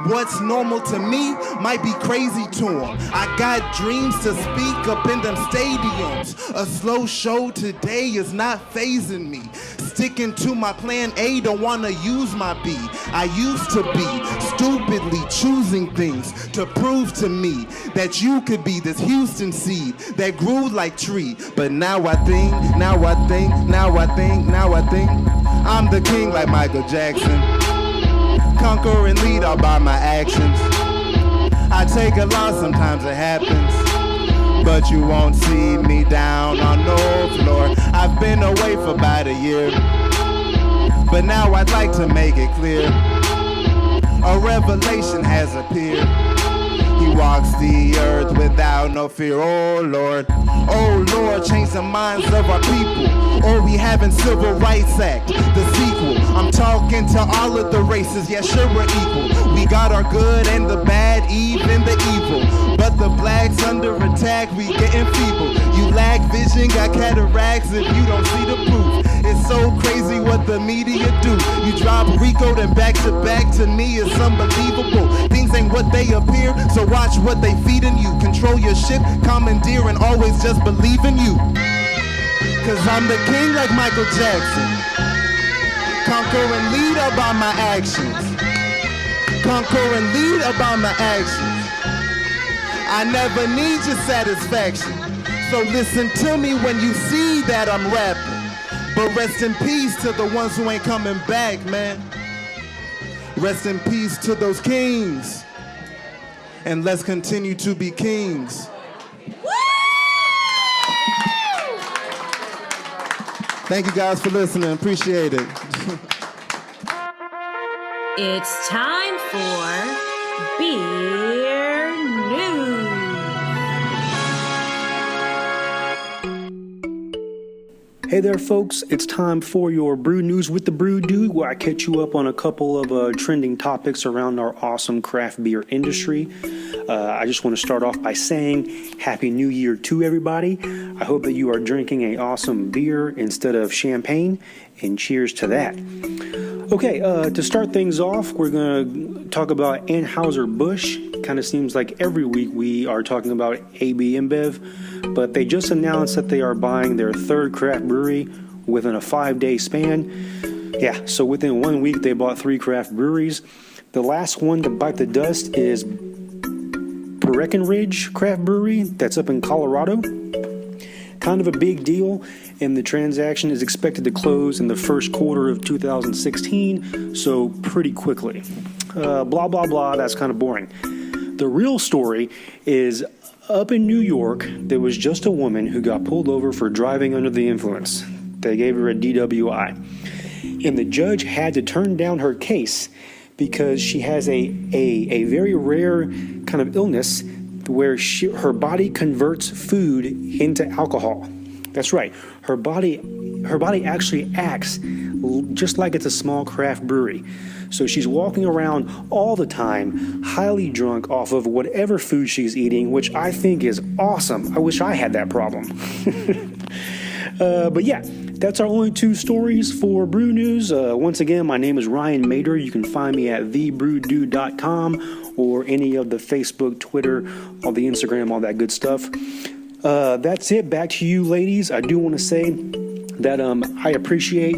What's normal to me might be crazy to him. I got dreams to speak up in them stadiums. A slow show today is not phasing me. Sticking to my plan A, don't wanna use my B. I used to be stupidly choosing things to prove to me that you could be this Houston seed that grew like tree. But now I think, I'm the king like Michael Jackson. Conquer and lead all by my actions. I take a loss, sometimes it happens. But you won't see me down on no floor. I've been away for about a year. But now I'd like to make it clear. A revelation has appeared. He walks the earth without no fear, oh Lord. Oh Lord, change the minds of our people. Or we having Civil Rights Act, the sequel. I'm talking to all of the races, yeah, sure we're equal. We got our good and the bad, even the evil. But the blacks under attack, we getting feeble. You lack vision, got cataracts if you don't see the proof. It's so crazy what the media do. You drop Rico, then back to back, to me it's unbelievable. Things ain't what they appear, so watch what they feeding you. Control your ship, commandeer, and always just believe in you. Cause I'm the king like Michael Jackson. Conquer and lead up by my actions. Conquer and lead up by my actions. I never need your satisfaction. So listen to me when you see that I'm rapping. But rest in peace to the ones who ain't coming back, man. Rest in peace to those kings. and let's continue to be kings. Thank you guys for listening. Appreciate it. It's time for Beer News. Hey there, folks. It's time for your Brew News with the Brew Dude, where I catch you up on a couple of trending topics around our awesome craft beer industry. I just want to start off by saying Happy New Year to everybody. I hope that you are drinking an awesome beer instead of champagne, and cheers to that. Okay, to start things off, we're going to talk about Anheuser-Busch. Kind of seems like every week we are talking about AB InBev, but they just announced that they are buying their third craft brewery within a 5-day span. Yeah, so within 1 week they bought 3 craft breweries. The last one to bite the dust is Breckenridge Craft Brewery, that's up in Colorado. Kind of a big deal, and the transaction is expected to close in the first quarter of 2016, so pretty quickly. Blah, blah, blah, that's kind of boring. The real story is up in New York, there was just a woman who got pulled over for driving under the influence. They gave her a DWI. And the judge had to turn down her case because she has a very rare kind of illness where her body converts food into alcohol. That's right. Her body actually acts just like it's a small craft brewery. So she's walking around all the time, highly drunk off of whatever food she's eating, which I think is awesome. I wish I had that problem. But yeah, that's our only 2 stories for Brew News. Once again, my name is Ryan Mader. You can find me at thebrewdude.com or any of the Facebook, Twitter, all the Instagram, all that good stuff. That's it. Back to you, ladies. I do want to say that I appreciate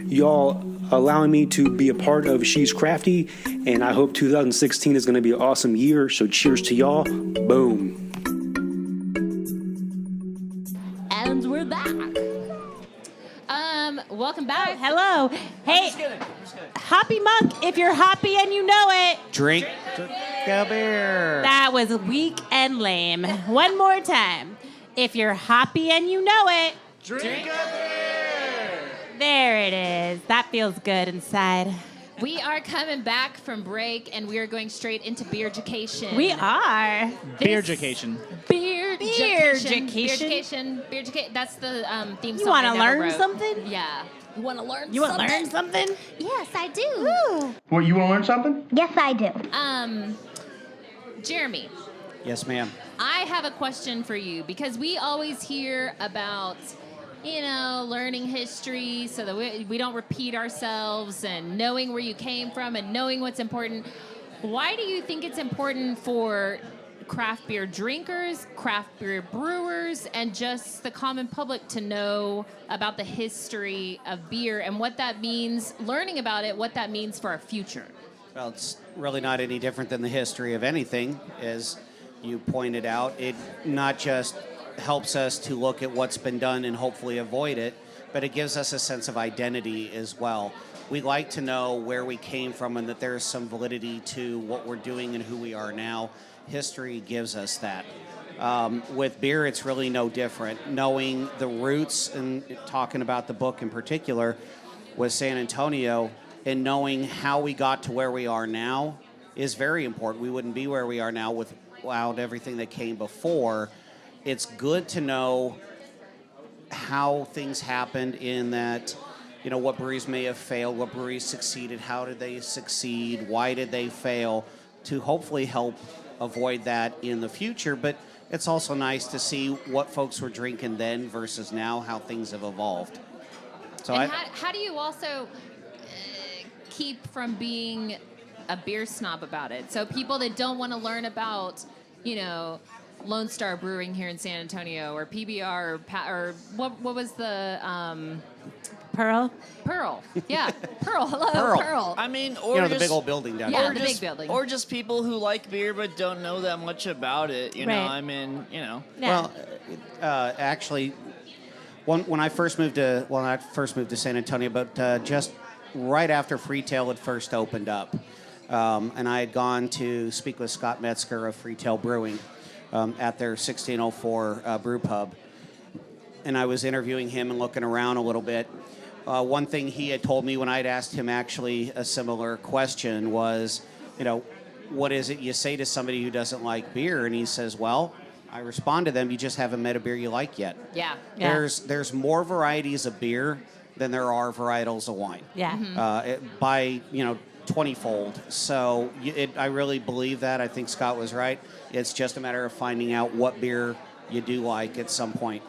y'all allowing me to be a part of She's Crafty, and I hope 2016 is going to be an awesome year. So cheers to y'all. Boom. And we're back. Welcome back. Hello. Hey, Just kidding. Hoppy Monk, if you're hoppy and you know it. Drink a beer. That was weak and lame. One more time. If you're hoppy and you know it. Drink a beer. There it is. That feels good inside. We are coming back from break, and we are going straight into beer education. We are. Beer education. Beer education. Beer-education. Beer education. That's the theme song. You want I to never learn wrote. something? Yeah. You want to learn You want something? to learn something? Yes, I do. Ooh. What, you want to learn something? Yes, I do. Jeremy, Yes, ma'am. I have a question for you because we always hear about, learning history so that we don't repeat ourselves and knowing where you came from and knowing what's important. Why do you think it's important for craft beer drinkers, craft beer brewers, and just the common public to know about the history of beer and what that means, learning about it, what that means for our future? Well, it's really not any different than the history of anything, as you pointed out. It not just helps us to look at what's been done and hopefully avoid it, but it gives us a sense of identity as well. We like to know where we came from and that there's some validity to what we're doing and who we are now. History gives us that. With beer, it's really no different. Knowing the roots and talking about the book in particular with San Antonio and knowing how we got to where we are now is very important. We wouldn't be where we are now without everything that came before. It's good to know how things happened in that, what breweries may have failed, what breweries succeeded, how did they succeed, why did they fail, to hopefully help avoid that in the future. But it's also nice to see what folks were drinking then versus now, how things have evolved. So and how do you also keep from being a beer snob about it? So people that don't want to learn about, Lone Star Brewing here in San Antonio, or PBR, or what was the Pearl? Yeah, Pearl. Hello, Pearl. I mean, or the big old building down Yeah, there. the big building. Or just people who like beer but don't know that much about it. You know, Right. I mean, Yeah. Well, actually, when I first moved to San Antonio, but just right after Freetail had first opened up, And I had gone to speak with Scott Metzger of Freetail Brewing at their 1604 brew pub. And I was interviewing him and looking around a little bit. One thing he had told me when I'd asked him actually a similar question was, what is it you say to somebody who doesn't like beer? And he says, well, I respond to them, you just haven't met a beer you like yet. Yeah. There's more varieties of beer than there are varietals of wine. Yeah. By 20-fold. So I really believe that. I think Scott was right. It's just a matter of finding out what beer you do like at some point.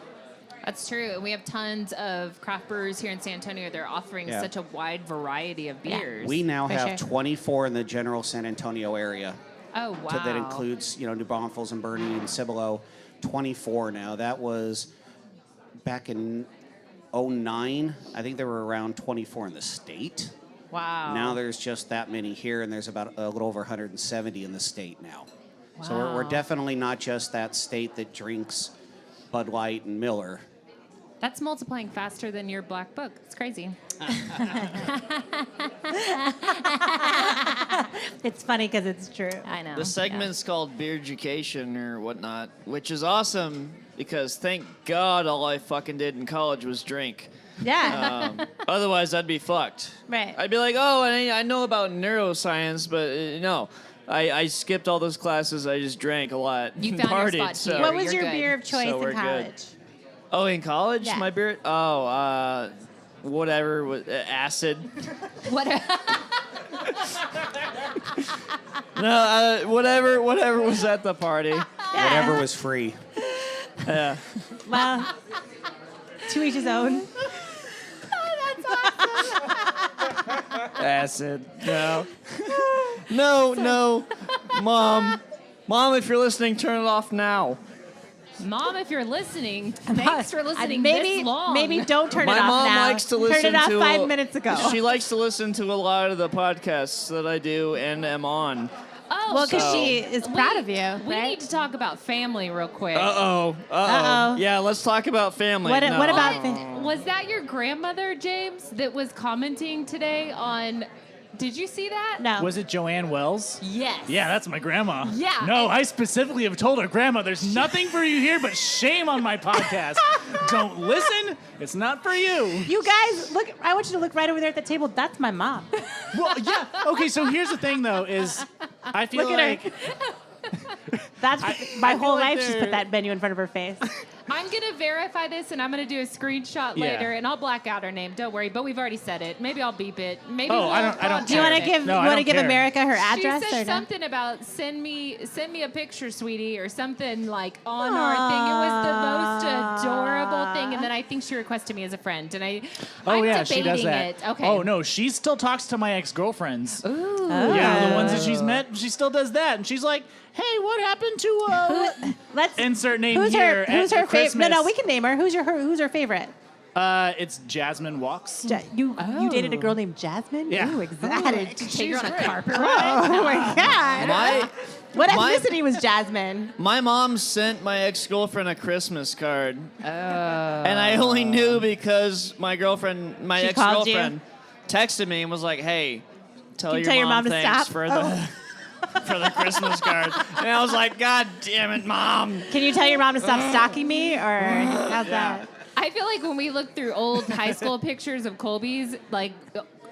That's true. And we have tons of craft brewers here in San Antonio. They're offering such a wide variety of beers. We now have 24 in the general San Antonio area. Oh, wow. So that includes, New Braunfels and Bernie and Cibolo. 24 now. That was back in 2009. I think there were around 24 in the state. Wow. Now there's just that many here, and there's about a little over 170 in the state now. Wow. So we're definitely not just that state that drinks Bud Light and Miller. That's multiplying faster than your black book. It's crazy. It's funny because it's true. I know. The segment's called Beer Education or whatnot, which is awesome because thank God all I fucking did in college was drink. Yeah. Otherwise, I'd be fucked. Right. I'd be like, I know about neuroscience, but no. I skipped all those classes. I just drank a lot. You found partied, your spot so. here. What was You're your good. beer of choice So we're in good. college? Oh, in college? Yeah. My beer? Oh, whatever. Acid. What? No, whatever was at the party. Whatever was free. Yeah. Well, to each his own. Acid. No. No. Mom, if you're listening, turn it off now. Mom, if you're listening, thanks for listening maybe, this long. Maybe don't turn My it off mom now. likes to listen turn it off to 5 minutes ago. She likes to listen to a lot of the podcasts that I do and am on. Oh, Well, because So- she is proud of you, We right? need to talk about family real quick. Uh-oh. Yeah, let's talk about family. What No. about... Was that your grandmother, James, that was commenting today on... Did you see that? No. Was it Joanne Wells? Yes. Yeah, that's my grandma. Yeah. No, I specifically have told her, Grandma, there's nothing for you here but shame on my podcast. Don't listen. It's not for you. You guys, look, I want you to look right over there at the table. That's my mom. Well, yeah. Okay, so here's the thing, though, is I feel Look at like... That's my I whole feel like life she's put that menu in front of her face. I'm going to verify this, and I'm going to do a screenshot Yeah. later, and I'll black out her name. Don't worry, but we've already said it. Maybe I'll beep it. Maybe Oh, I don't Do you want to give No, I don't care. America her address She or said no? something about send me a picture, sweetie, or something like on our thing. It was the most adorable thing, and then I think she requested me as a friend, and I'm yeah, she does debating that. it. Okay. Oh, no, she still talks to my ex-girlfriends. Ooh. Yeah, the ones that she's met, she still does that. And she's like, hey, what happened to... Let's insert name who's here her at favorite? Christmas. No, we can name her. Who's her favorite? It's Jasmine Walks. You dated a girl named Jasmine? Yeah. Ooh, exotic. Take her on a great. carpet ride. Oh my God. What ethnicity was Jasmine? My mom sent my ex-girlfriend a Christmas card. Oh. And I only knew because my She called you? ex-girlfriend texted me and was like, hey, tell Can you your mom to thanks stop? for the... for the Christmas card. And I was like, God damn it, Mom. Can you tell your mom to stop stalking me? Or how's that? I feel like when we look through old high school pictures of Colby's, like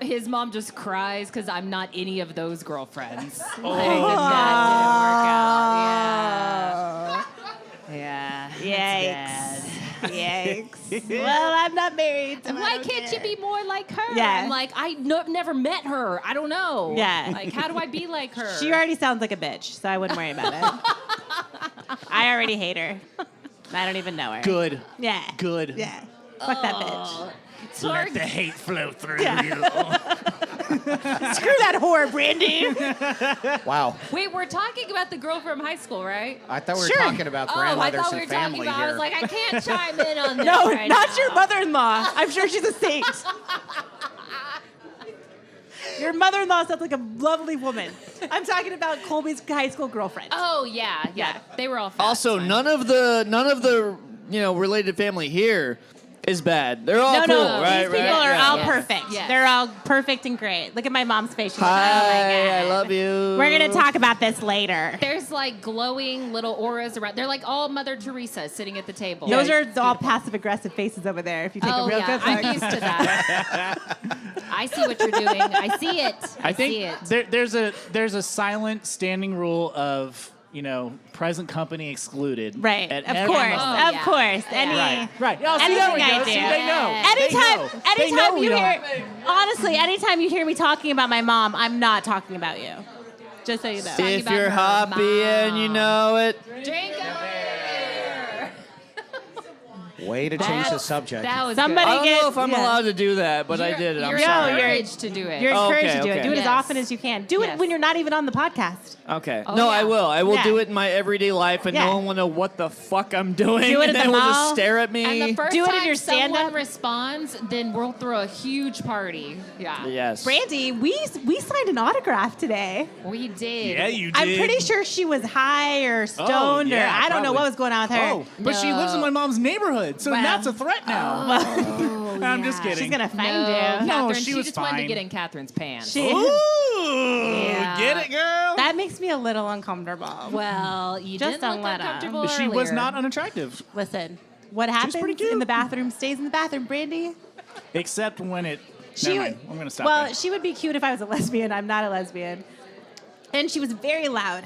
his mom just cries because I'm not any of those girlfriends. Like, that didn't work out. Yeah. Yikes. Yikes. Well, I'm not married. So Why can't you be more like her? Yeah. I'm like, never met her. I don't know. Yeah. Like, how do I be like her? She already sounds like a bitch, so I wouldn't worry about it. I already hate her. I don't even know her. Good. Yeah. Good. Yeah. Fuck that bitch. Let the hate flow through Yeah. you. Screw that whore, Brandy. Wow. Wait, we're talking about the girl from high school, right? I thought we were Sure. talking about I grandmothers thought we and were talking family about. here. I was like, I can't chime in on this. No, right not now. your mother-in-law. I'm sure she's a saint. Your mother-in-law sounds like a lovely woman. I'm talking about Colby's high school girlfriend. Oh yeah. They were all fat. Also, It's fine. none of the related family here is bad. They're all No, cool, no, right? these people are all perfect. Yes. They're all perfect and great. Look at my mom's face. She's like, Hi, oh my God. I love you. We're going to talk about this later. There's like glowing little auras around. They're like all Mother Teresa sitting at the table. Those are all passive-aggressive faces over there if you take a real good look. I'm used to that. I see what you're doing. I see it. I think see it. there's a silent standing rule of present company excluded. Right. At Of every course. moment. Of course. Right. Oh, see, there we Anything go. I See, do. they know. Anytime we you don't. hear, honestly, anytime you hear me talking about my mom, I'm not talking about you. Just so you know. If you're Hoppy and you know it. Drink a beer. Way to change the subject. That was Somebody I don't get, know if I'm allowed to do that, but I did it. I'm You're sorry. encouraged to do it. You're encouraged Okay, to do it. okay. Do it as Yes. often as you can. Do it when you're not even on the podcast. Okay. Oh, no, yeah. I will. I will Yeah. do it in my everyday life, and Yeah. no one will know what the fuck I'm doing. Do it and at they the will mall. just stare at me. And the first Do it in time your someone stand-up. responds, then we'll throw a huge party. Yeah. Yes. Brandy, we signed an autograph today. We did. Yeah, you did. I'm pretty sure she was high or stoned or I don't know what was going on with her. Oh, but she lives in my mom's neighborhood, so Well. that's a threat now. I'm just kidding. She's gonna find No, you. No, Catherine, she she was just wanted to fine. get in Catherine's pants. She- Ooh, Yeah. get it, girl? That makes me a little uncomfortable. Well, you Just didn't don't look let her. uncomfortable She was earlier. not unattractive, Listen, what happens pretty cute. in the bathroom stays in the bathroom, Brandy. except when it. Never mind. I'm gonna stop. Well, there. she would be cute if I was a lesbian. I'm not a lesbian. And she was very loud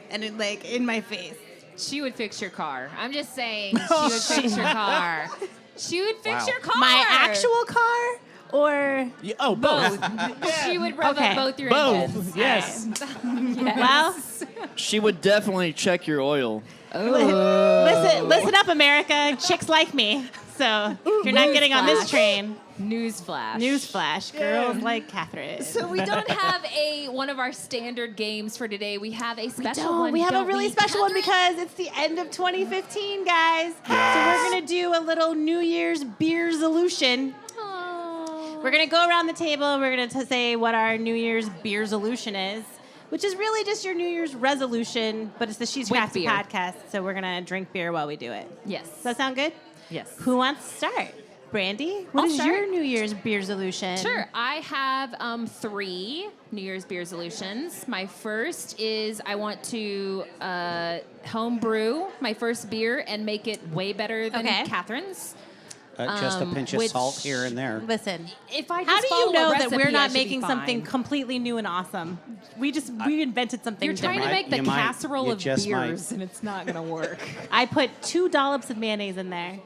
and in my face. She would fix your car. I'm just saying, she would fix your car. She would fix your car. My actual car or both. She would rev Okay. up both your Both. engines. Yes. well, She would definitely check your oil. listen up, America. Chicks like me. So you're not getting on this train. Newsflash. Newsflash. Girls like Catherine. So we don't have one of our standard games for today. We have a special one. We have a don't really we, special one Catherine? because it's the end of 2015, guys. So we're going to do a little New Year's beer resolution. We're going to go around the table. We're going to say what our New Year's beer resolution is, which is really just your New Year's resolution, but it's the She's With Crafty beer. podcast, so we're going to drink beer while we do it. Yes. Does that sound good? Yes. Who wants to start? Brandy, what I'll is start. your New Year's beer resolution? Sure. I have 3 New Year's beer resolutions. My first is I want to home brew my first beer and make it way better than Catherine's. Just a pinch of which- salt here and there. Listen, If I how just do you follow a know that recipe, we're I not should be making something fine. completely new and awesome? We invented something You're trying to different. make the You might. casserole You of just might. beers, and it's not going to work. I put 2 dollops of mayonnaise in there.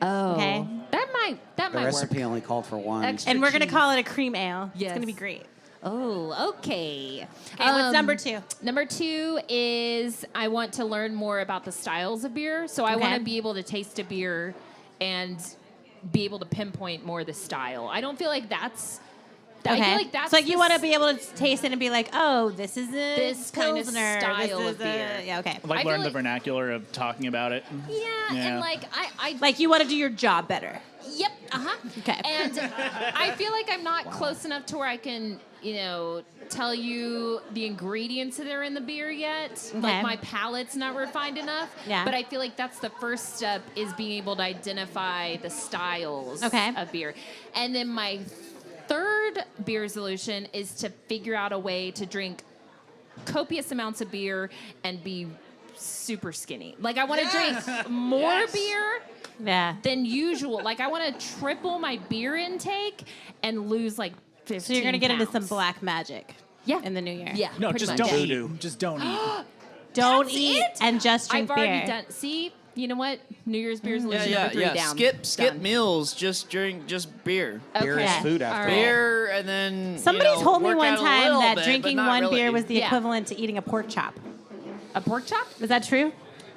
Oh. Okay. That might The work. recipe only called for one. Extra And we're going to cheese. call it a cream ale. Yes. It's going to be great. Oh, okay. Okay, what's number 2? Number 2 is I want to learn more about the styles of beer. So I want Okay. to be able to taste a beer and be able to pinpoint more the style. I don't feel like that's. I feel like that's so like you the want to be able to taste it and be like, oh, this is a This kind of Pilsner. style This of is beer. Yeah, okay. Like I feel learn the like- vernacular of talking about it. Yeah, and like I Like you want to do your job better. Yep. Okay. And I feel like I'm not close enough to where I can, tell you the ingredients that are in the beer yet. Okay. Like my palate's not refined enough. Yeah. But I feel like that's the first step is being able to identify the styles of beer. And then my third beer resolution is to figure out a way to drink copious amounts of beer and be super skinny. Like I want to drink more beer than usual. Like I want to triple my beer intake and lose like 15 So you're going to get into some pounds. black magic in the new year. Yeah. No, pretty just much. don't eat. Just don't eat. Don't That's eat it? and just drink I've already beer. done. See, you know what? New Year's beer resolution Yeah, number 3 down. Skip Done. meals. Just drink beer. Beer is food after All all. right. Beer and then Somebody told me work one out a time little that bit, drinking but not one really. beer was the Yeah. equivalent to eating a pork chop. A pork chop? Is that true?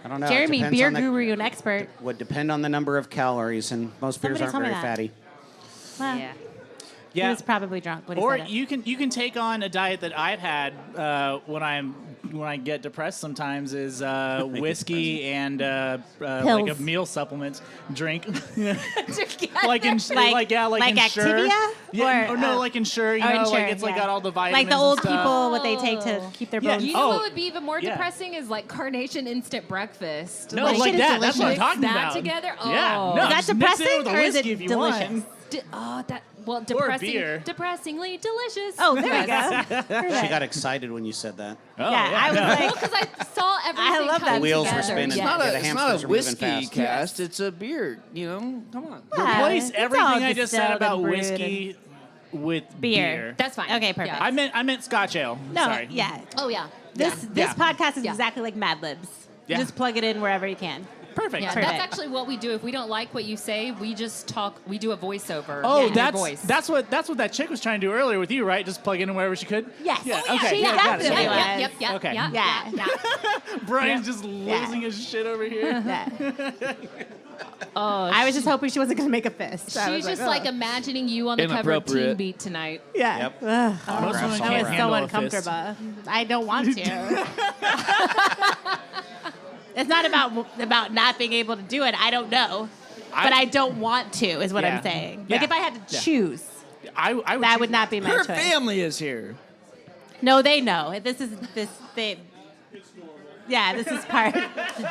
I don't know. It Jeremy, depends beer on the- guru, an expert. Would depend on the number of calories, and most beers Somebody aren't told me very that. fatty. Well, Yeah. he was probably drunk when he Or said it. you can take on a diet that I've had when I'm when I get depressed sometimes is whiskey and like a meal supplement drink. like Ensure. Like Ensure. Activia? Yeah, no, like Ensure. You know, Ensure, like it's like got all the vitamins. Like the old and stuff. people, what they take to keep their bones. You know what would be even more depressing is like Carnation Instant Breakfast. No, like that. That's what I'm talking that about. together. Oh. Yeah. No, is that just mix depressing it with a or is whiskey it if you delicious? Want. Depressingly delicious. Oh, there we go. She got excited when you said that. Oh, I was like, because I saw everything. I love that. come The wheels together. were spinning. Yes. It's not a whiskey cast. It's a beer. You know, come on. Replace it's everything all I just said distilled about and brewed whiskey with beer. That's fine. Okay, perfect. Yeah. I meant Scotch ale. No, Sorry. yeah. Oh yeah. This podcast is Yeah. exactly like Mad Libs. Yeah. Just plug it in wherever you can. Perfect. Yeah, Perfect. that's actually what we do. If we don't like what you say, we just talk. We do a voiceover. Oh, in your voice. that's what that chick was trying to do earlier with you, right? Just plug in wherever she could. Yes. Yeah. Oh, yeah. Okay. She Yeah, got it. definitely was. Yep. Okay. Yeah. Brian's just losing his shit over here. Yeah. I was just hoping she wasn't going to make a fist. I She's was just like imagining you on the cover of Teen Inappropriate. Beat tonight. yeah. Yep. Ugh. Most women That can't was so handle a fist. uncomfortable. I don't want to. It's not about not being able to do it. I don't know. But I don't want to, is what Yeah. I'm saying. Like, Yeah. if I had to choose, I would that choose- would not be my Her choice. family is here. No, they know. This is part.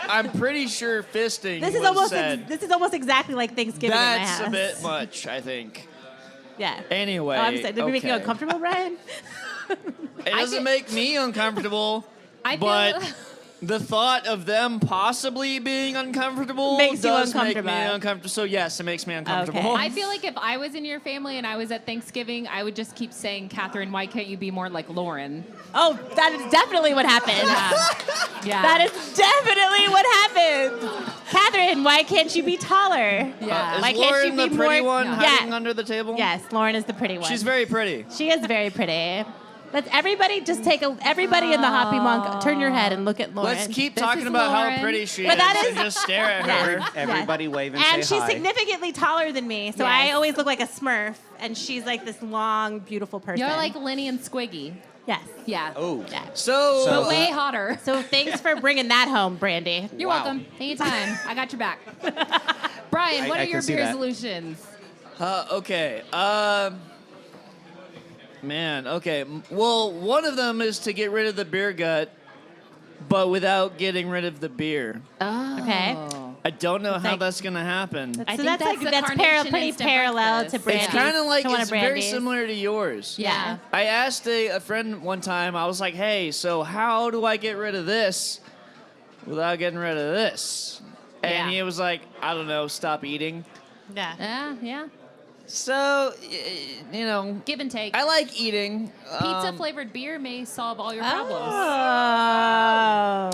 I'm pretty sure fisting This is was almost said. this is almost exactly like Thanksgiving in my That's house. a bit much, I think. Yeah. Anyway, Oh, I'm sorry. Did we make you okay. uncomfortable, Brian? It doesn't make me uncomfortable, I feel but the thought of them possibly being uncomfortable Makes you does make me uncomfortable. uncomfortable. So yes, it makes me uncomfortable. Okay. I feel like if I was in your family and I was at Thanksgiving, I would just keep saying, Catherine, why can't you be more like Lauren? Oh, that is definitely what happened. Yeah. That is definitely what happened. Catherine, why can't you be taller? Yeah. Is Why can't Lauren she be the pretty more- one Yeah. hiding under the table? Yes, Lauren is the pretty one. She's very pretty. She is very pretty. Let's everybody just everybody in the Hoppy Monk, turn your head and look at Lauren. Let's keep This talking is about Lauren. how pretty she But is that and just stare at her. Everybody wave and, And say she's hi. significantly taller than me, so Yes. I always look like a Smurf, and she's like this long, beautiful person. You're like Lenny and Squiggy. yes. Yeah. Oh. Yeah. So, But way hotter. So thanks for bringing that home, Brandy. You're Wow. welcome. Anytime. I got your back. Brian, what I are can your see beer that. solutions? okay. Man, okay. Well, one of them is to get rid of the beer gut, but without getting rid of the beer. Oh. Okay. I don't know how like- that's going to happen. I So think that's like the that's Carnation pretty Instant parallel to Breakfast. Brandy's. It's kind of like to one it's of very Brandy's. similar to yours. Yeah. I asked a friend one time, I was like, hey, so how do I get rid of this without getting rid of this? And Yeah. he was like, I don't know, stop eating. Yeah. Yeah. So, you know, Give and take. I like eating. Pizza flavored beer may solve all your problems.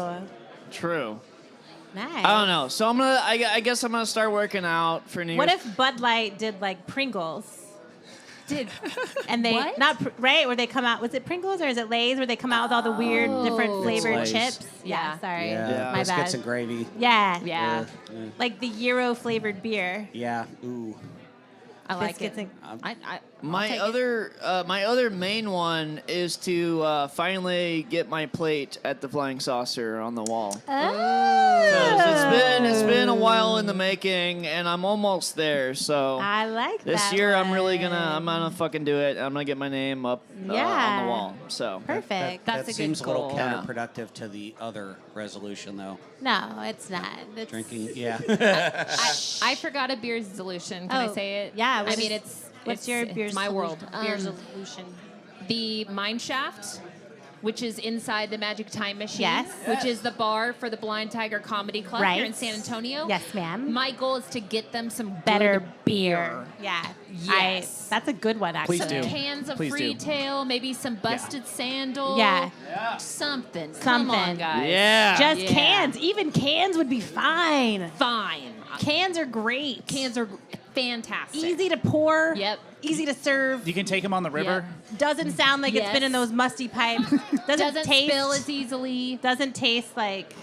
Oh. True. Nice. I don't know. So I guess I'm gonna start working out for New Year's. What if Bud Light did like Pringles? And they What? right where they come out? Was it Pringles or is it Lay's where they come out with all the weird different flavored Lay's. chips? Yeah. Sorry. Yeah, My biscuits bad. and gravy. Yeah. Yeah. Like the Euro flavored beer. Yeah. Ooh. I like Biscuits it. and- my other main one is to finally get my plate at the Flying Saucer on the wall. Because it's been a while in the making, and I'm almost there. So I like this that year I'm one. gonna fucking do it. I'm gonna get my name up on Yeah. the wall. So Perfect. That's a That good seems a little goal. counterproductive to the other resolution, though. No, it's not. It's, Drinking, yeah. I forgot a beer solution. Can I Oh, say it? yeah, what I mean, is- What's your beer it's my world. Beer solution. The Mine Shaft, which is inside the Magic Time Machine. Yes. Which is the bar for the Blind Tiger Comedy Club here in Right. San Antonio. Yes, ma'am. My goal is to get them some Better good beer. Yeah. Yes. That's a good one, actually. Please do. Cans of Please do. Freetail, maybe some Busted Sandal. Yeah. Something. Come on, Something. guys. yeah. Just Yeah. cans. Even cans would be fine. Fine. Cans are great. Cans are fantastic. Easy to pour. Yep. Easy to serve. You can take them on the river. Doesn't sound like it's been in Yes. those musty pipes. Doesn't taste spill as easily. Doesn't taste like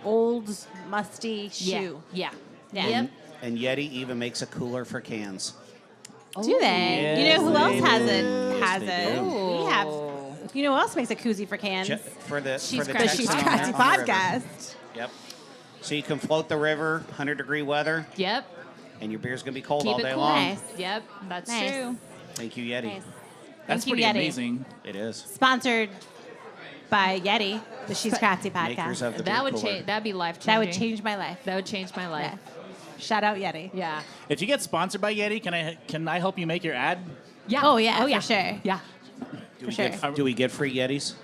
old musty shoe. Yeah. Yeah. Yep. And Yeti even makes a cooler for cans. Do they? Yes, you know who else they has do. it? Has they it? do. We have You know who else makes a koozie for cans? For the She's for the Crafty. text She's on Crafty the river. podcast. Yep. So you can float the river, 100-degree weather, Yep. and your beer's gonna be cold Keep all it day cool. long. Nice. Yep. That's Nice. true. Thank you, Yeti. Nice. That's Thank you, pretty Yeti. amazing. It is. Sponsored by Yeti, the She's Crafty podcast. Makers of the That beer would cooler. change. That'd be life changing. That would change my life. That would change my life. Yeah. Shout out Yeti. Yeah. If you get sponsored by Yeti, can I help you make your ad? Yeah. Oh yeah, yeah. for sure. Yeah. For sure. Do we get free Yetis?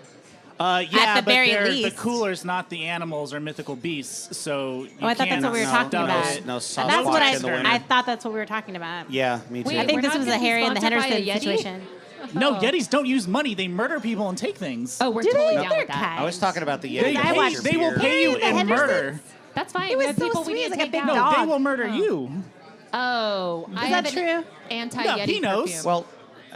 Yeah, At the but very the least. cooler's not the animals or mythical beasts, so you Oh, I thought that's can't what we were talking stuff about. it. No That's what Sasquatch in the winter. I thought that's what we were talking about. Yeah, me too. Wait, I think we're this not was a getting Harry and the sponsored by a Henderson Yeti? situation. No, Yetis don't use money. They murder people and take things. Oh, we're Do totally they? down They're with that. kind. I was talking about the Yeti. They, to I hold watched- your they will beer. pay you the in Hendersons? murder. That's fine. It was We have so people we sweet. need It was to like a take big out. No, dog. they will murder you. Oh, I Is have that an true? Anti-Yeti Yeah, he knows. perfume. Well,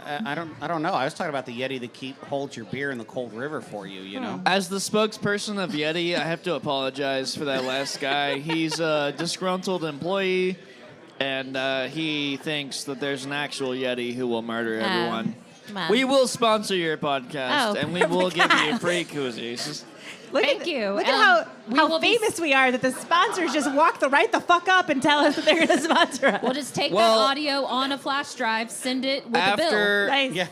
I don't know. I was talking about the Yeti that holds your beer in the cold river for you. You know. As the spokesperson of Yeti, I have to apologize for that last guy. He's a disgruntled employee, and he thinks that there's an actual Yeti who will murder everyone. well. We will sponsor your podcast, Oh, and we will give you God. free koozies. Thank you. Look at We how will be- famous we are that the sponsors just walk right the fuck up and tell us that they're going to sponsor us. We'll just take Well- that audio on a flash drive, send it with a bill. After Nice. Yeah.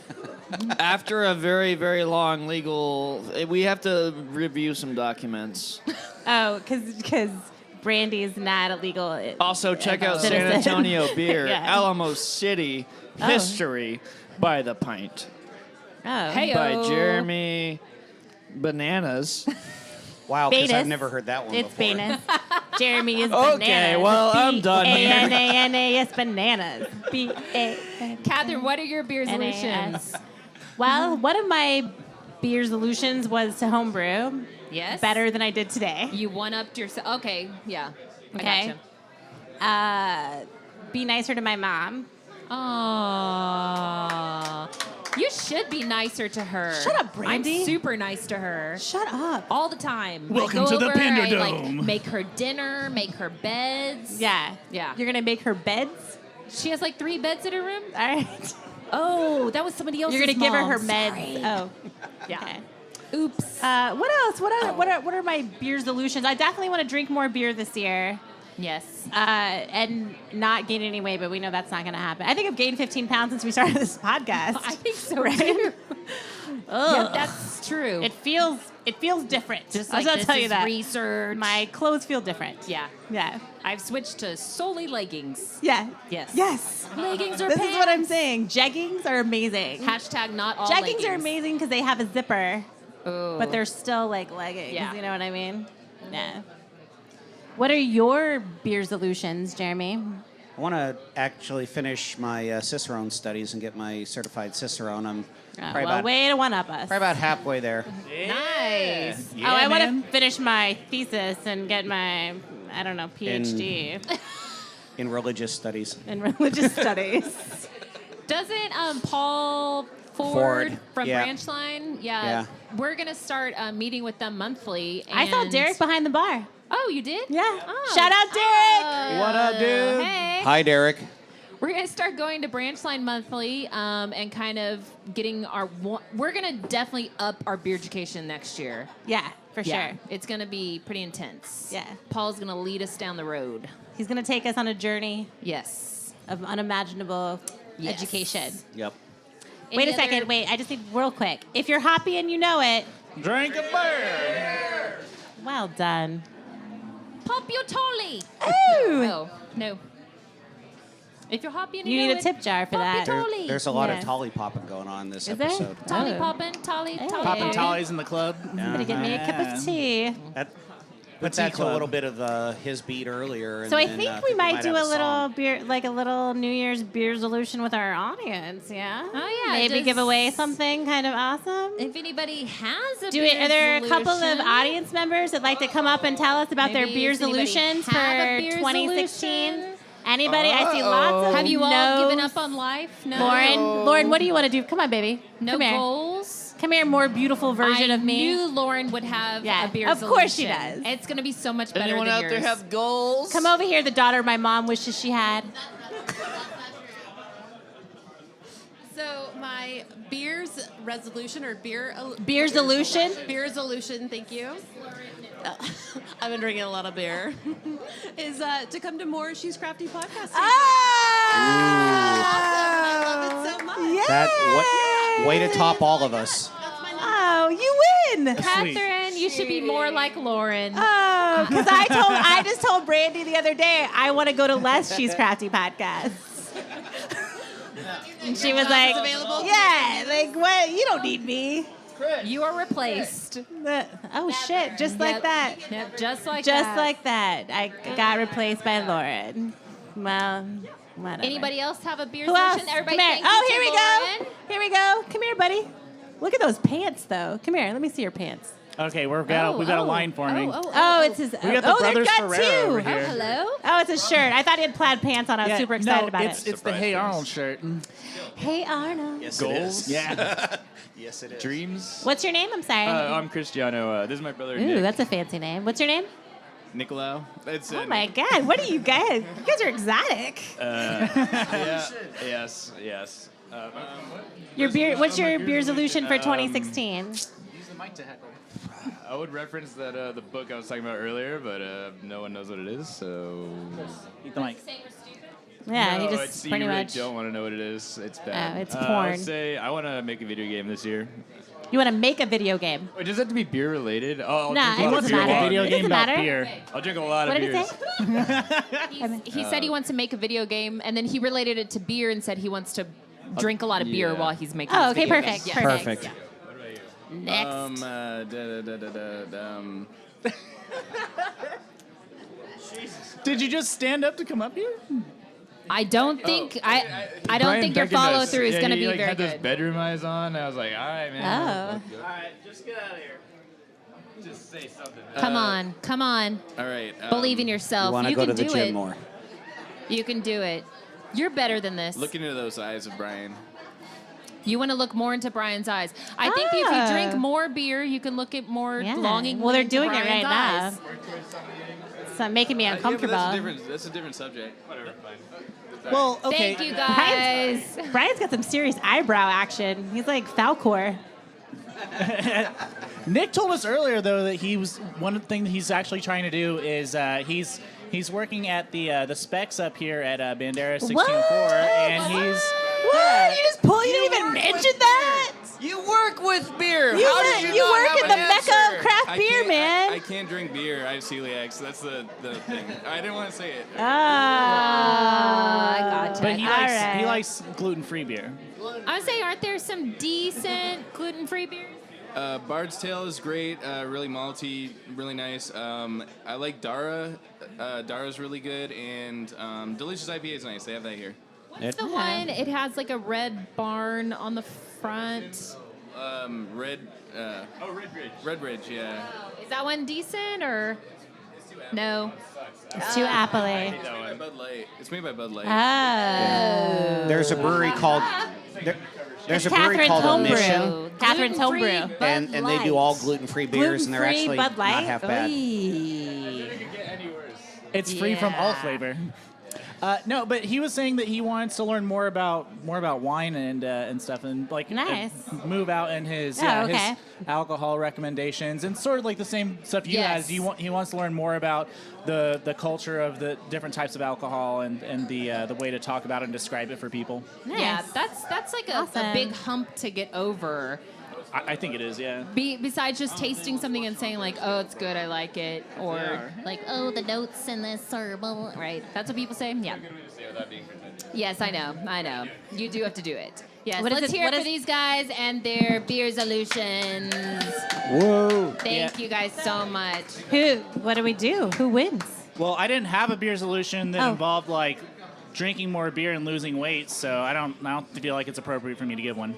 after a very, very long legal, we have to review some documents. Oh, because Brandy's not a legal. Also, check out San citizen. Antonio Beer, Yeah. Alamo City, History by the Pint. Oh. Hey, By Jeremy Bananas. Wow, because I've Banas. never heard that one It's before. Banas. Jeremy is Okay, bananas. well, I'm done here. Bananas, bananas. B-A-N-A-S. Catherine, what are your beer solutions? Well, one of my beer solutions was to homebrew Yes. better than I did today. You one-upped yourself. Okay, yeah. Okay. I Be nicer to my mom. gotcha. Aww. You should be nicer to her. Shut up, Brandy. I'm super nice to her. Shut up. All the time. Welcome I go to the over, Panda I, like, Dome. make her dinner, make her beds. Yeah. Yeah. You're going to make her beds? She has like 3 beds in her room. All right. Oh, that was somebody else's You're going to give her mom. her meds. Sorry. Oh. Yeah. Okay. Oops. What else? What are my beer solutions? I definitely want to drink more beer this year. Yes. And not gain any weight, but we know that's not going to happen. I think I've gained 15 pounds since we started this podcast. I think so Right? too. Ugh. Yeah, that's true. It feels different. Just I'll like just this tell you is that. research. My clothes feel different. Yeah. Yeah. I've switched to solely leggings. Yeah. Yes. Yes. Leggings are This pants. is what I'm saying. Jeggings are amazing. Hashtag not all Jeggings leggings. are amazing because they have a zipper, Ooh. but they're still like leggings. Yeah. You know what I mean? Yeah. What are your beer solutions, Jeremy? I want to actually finish my Cicerone studies and get my certified Cicerone. I'm probably, Well, about, way to one up us. probably about halfway there. Nice. Yeah, Oh, I want man. to finish my thesis and get my, I don't know, PhD In religious studies. in religious studies. Doesn't Paul Ford, from yeah. Branchline? Yeah. We're going to start meeting with them monthly. I saw and- Derek behind the bar. Oh, you did? Yeah. Oh. Shout out, Derek. What up, dude? Hey. Hi, Derek. We're going to start going to Branchline monthly and kind of getting we're going to definitely up our beer education next year. Yeah, for Yeah. sure. It's going to be pretty intense. Yeah. Paul's going to lead us down the road. He's going to take us on a journey Yes. of unimaginable Yes. education. Yep. Wait a Any second. other- Wait, I just need real quick. If you're hoppy and you know it, Drink a beer. well done. Pop your tolly. Ooh. Oh, no. If you're hoppy and You you need know a tip jar for Pop your that. tolly. There's a lot Yeah. of tolly popping going on this Is there? episode. Tolly Oh. poppin', tolly, Hey. tolly. Popping Tollies in the club. Somebody get me a cup of tea. But tea that's a club. little bit of his beat earlier. And So I then, think we might do have a little song. beer, like a little New Year's beer resolution with our audience. Yeah. Oh, yeah, Maybe just- give away something kind of awesome. If anybody has a Do beer it. Are there a couple of solution, audience members that'd like to come up and tell us about their Maybe beer does anybody solutions have a for beer 2016? solution? Anybody? I see lots of Have you all no's. given up on life? No. Lauren, what do you want to do? Come on, baby. No Come here. goals? Come here, more beautiful version I of me. knew Lauren would have Yeah, a beer of course she solution. does. It's going to be so much better Anyone than out yours. there have goals? Come over here, the daughter my mom wishes she had. So my my beer's resolution or Beer's solution? Beer's solution, thank you. I've been drinking a lot of beer. Is to come to more She's Crafty podcast. Oh! I love it so much. Yay! Way to top all of us. Oh, you win! Catherine, you should be more like Lauren. Oh, because I just told Brandy the other day I want to go to less She's Crafty podcasts. And she was like, available? yeah, like, what? You don't need me. You are replaced. Oh, shit. Just like that. Yep, just like that. I got replaced by Lauren. Well, whatever. Anybody else have a beer Who else? solution? Everybody Come here. thank Oh, you here to we Lauren. go. Here we go. Come here, buddy. Look at those pants, though. Come here. Let me see your pants. Okay, we've got a line forming. Oh, it's his. We got the Brothers they've got Ferrera two. over here. Hello? Oh, it's a shirt. I thought he had plaid pants on. I was super excited about it. It's the Hey Arnold shirt. Hey, Arnold. Yes, Goals? Yeah. Yes, it is. Dreams. What's your name? I'm sorry. I'm Cristiano. This is my brother Ooh, Nick. that's a fancy name. What's your name? Nicolau. It's, Oh my God! What are you guys? You guys are exotic. yeah. Yes. Your beer. What's your beer solution for 2016? Use the mic to heckle. I would reference that the book I was talking about earlier, but no one knows what it is, so. Eat the mic. Yeah, no, you just you pretty really much. don't want to know what it is. It's bad. Oh, it's I porn. would say I want to make a video game this year. You want to make a video game? Wait, does that have to be beer related? Oh, Nah, I'll it drink a lot of doesn't beer matter. while I Video It make game doesn't about matter. beer. I'll drink a lot What of did beers. it say? He said he wants to make a video game, and then he related it to beer and said he wants to drink a lot of beer Yeah. while he's making. Oh, his okay, video perfect. game. Perfect. Yeah. Next. Did you just stand up to come up here? I don't think I don't Brian think your beckoned us. follow through is Yeah, going to he, be like, very had those good. bedroom eyes on. I was like, all right, man. Oh. All right, just get out of here. Just say something. Come on. All right. Believe in yourself. You want to go can to the do gym it. more. You can do it. You're better than this. Look into those eyes of Brian. You want to look more into Brian's eyes. I think if you drink more beer, you can look at more longing. Well, they're into doing it Brian's right eyes. now. So making me uncomfortable. That's a different subject. Whatever. Well, okay. Thank you guys. Brian's got some serious eyebrow action. He's like Falcor. Nick told us earlier though that one thing that he's actually trying to do is he's working at the specs up here at Bandera 1604, and he's. What? You didn't even mention that? You work with beer. You How work- did you you not work have in an the mecca of answer? craft beer, man. I can't drink beer. I have celiac, so that's the thing. I didn't want to say it. I gotcha. But he All likes right. he likes gluten-free beer. I would say, aren't there some decent gluten-free beers? Bard's Tale is great, really malty, really nice. I like Dara. Dara's really good, and Delicious IPA is nice. They have that here. What's the one? It has like a red barn on the front. Red Ridge. Red Ridge, yeah. Is that one decent or no? It's too appley. It's made by Bud Light. It's made by Bud Light. Oh. There's a brewery called. There's a brewery Catherine's called Homebrew. Omission, Catherine's Homebrew. and they do all gluten-free beers, and they're actually Bud Light? not half bad. It's free from all flavor. No, but he was saying that he wants to learn more about wine and stuff, and like Nice. move out in his okay. his alcohol recommendations, and sort of like the same stuff you Yes. guys. He wants to learn more about the culture of the different types of alcohol and the way to talk about it and describe it for people. Nice. Yeah, that's like a Awesome. big hump to get over. I think it is, yeah. Besides just tasting something and saying like, oh, it's good, I like it, or like, oh, the notes in this are blah, blah, right? That's what people say. Yeah. Yes, I know. You do have to do it. Yes. What is Let's it- hear what it for is- these guys and their beer solutions. Whoa. Thank you guys so much. What do we do? Who wins? Well, I didn't have a beer solution that Oh. involved like drinking more beer and losing weight, so I don't feel like it's appropriate for me to give one.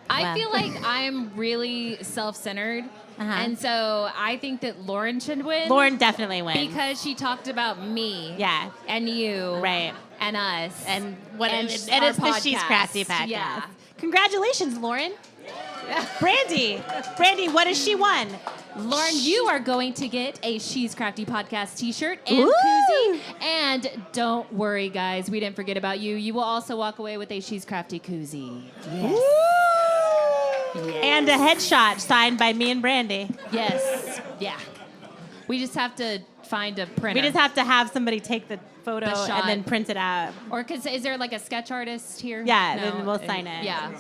I feel like I'm really self-centered, and so I think that Lauren should win. Lauren definitely wins. Because she talked about me. Yeah. And you. Right. And us. And our it's the She's podcast. Crafty podcast. Yeah. Congratulations, Lauren. Brandy, what has she won? Lauren, you are going to get a She's Crafty Podcast t-shirt and Ooh. koozie. And don't worry, guys. We didn't forget about you. You will also walk away with a She's Crafty koozie. Yes. And a headshot signed by me and Brandy. Yes. Yeah. We just have to find a printer. We just have to have somebody take the photo The shot. and then print it out. Or is there like a sketch artist here? Yeah, then we'll sign it. Yeah.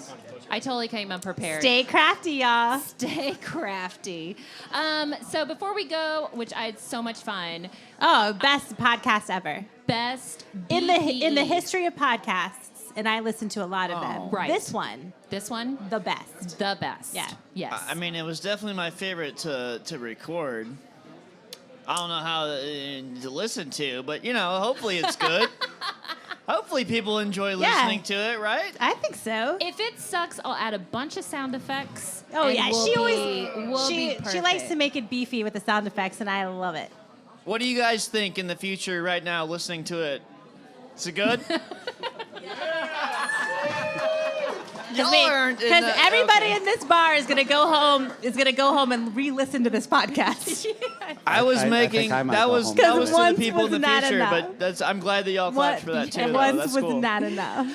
I totally came unprepared. Stay crafty, y'all. Stay crafty. So before we go, which I had so much fun. Oh, best podcast ever. Best in the history of podcasts, and I listened to a lot of them. Right. This one, the best. The best. Yeah. Yes. I mean, it was definitely my favorite to record. I don't know how to listen to, but hopefully it's good. Hopefully people enjoy listening to it, right? I think so. If it sucks, I'll add a bunch of sound effects. Oh and yeah, we'll she likes to make it beefy with the sound effects, and I love it. What do you guys think in the future right now listening to it? Is it good? Because everybody in this bar is gonna go home and re-listen to this podcast. I was making that was to the people in the not future, enough. but I'm glad that y'all clapped for that too. Once That's was cool. not enough.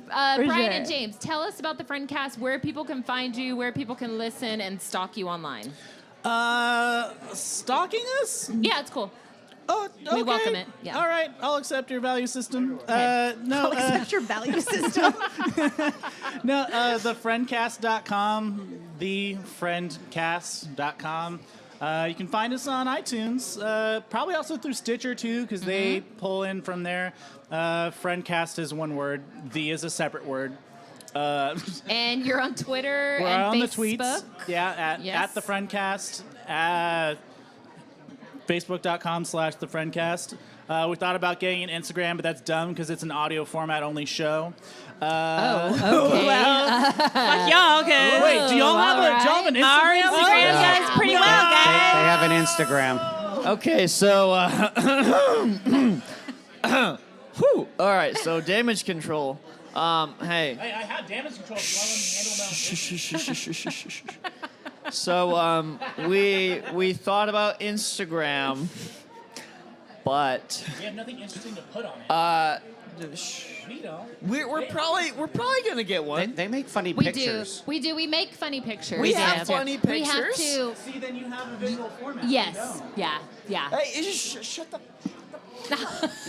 Brian and James, tell us about the Friendcast, where people can find you, where people can listen and stalk you online. Stalking us? Yeah, it's cool. Oh, okay. We welcome it. Yeah. All right, I'll accept your value system. I'll accept your value system. No, thefriendcast.com, thefriendcast.com. You can find us on iTunes, probably also through Stitcher too, because they pull in from there. Friendcast is one word. The is a separate word. And you're on Twitter We're and on Facebook. the tweets. Yeah, at the Friendcast. Facebook.com/thefriendcast. We thought about getting an Instagram, but that's dumb because it's an audio format only show. Okay. Fuck y'all, okay. Wait, do y'all have an Instagram? Our Instagram guys pretty well, guys. They have an Instagram. Okay, so whew. All right, so damage control. Hey. I have damage control. So we thought about Instagram, but we have nothing interesting to put on it. We don't. We're probably gonna get one. They make funny We pictures. do. We make funny pictures. We have funny We have pictures? to. See, then you have a visual format. Yes. We don't. Yeah. Hey, shut the.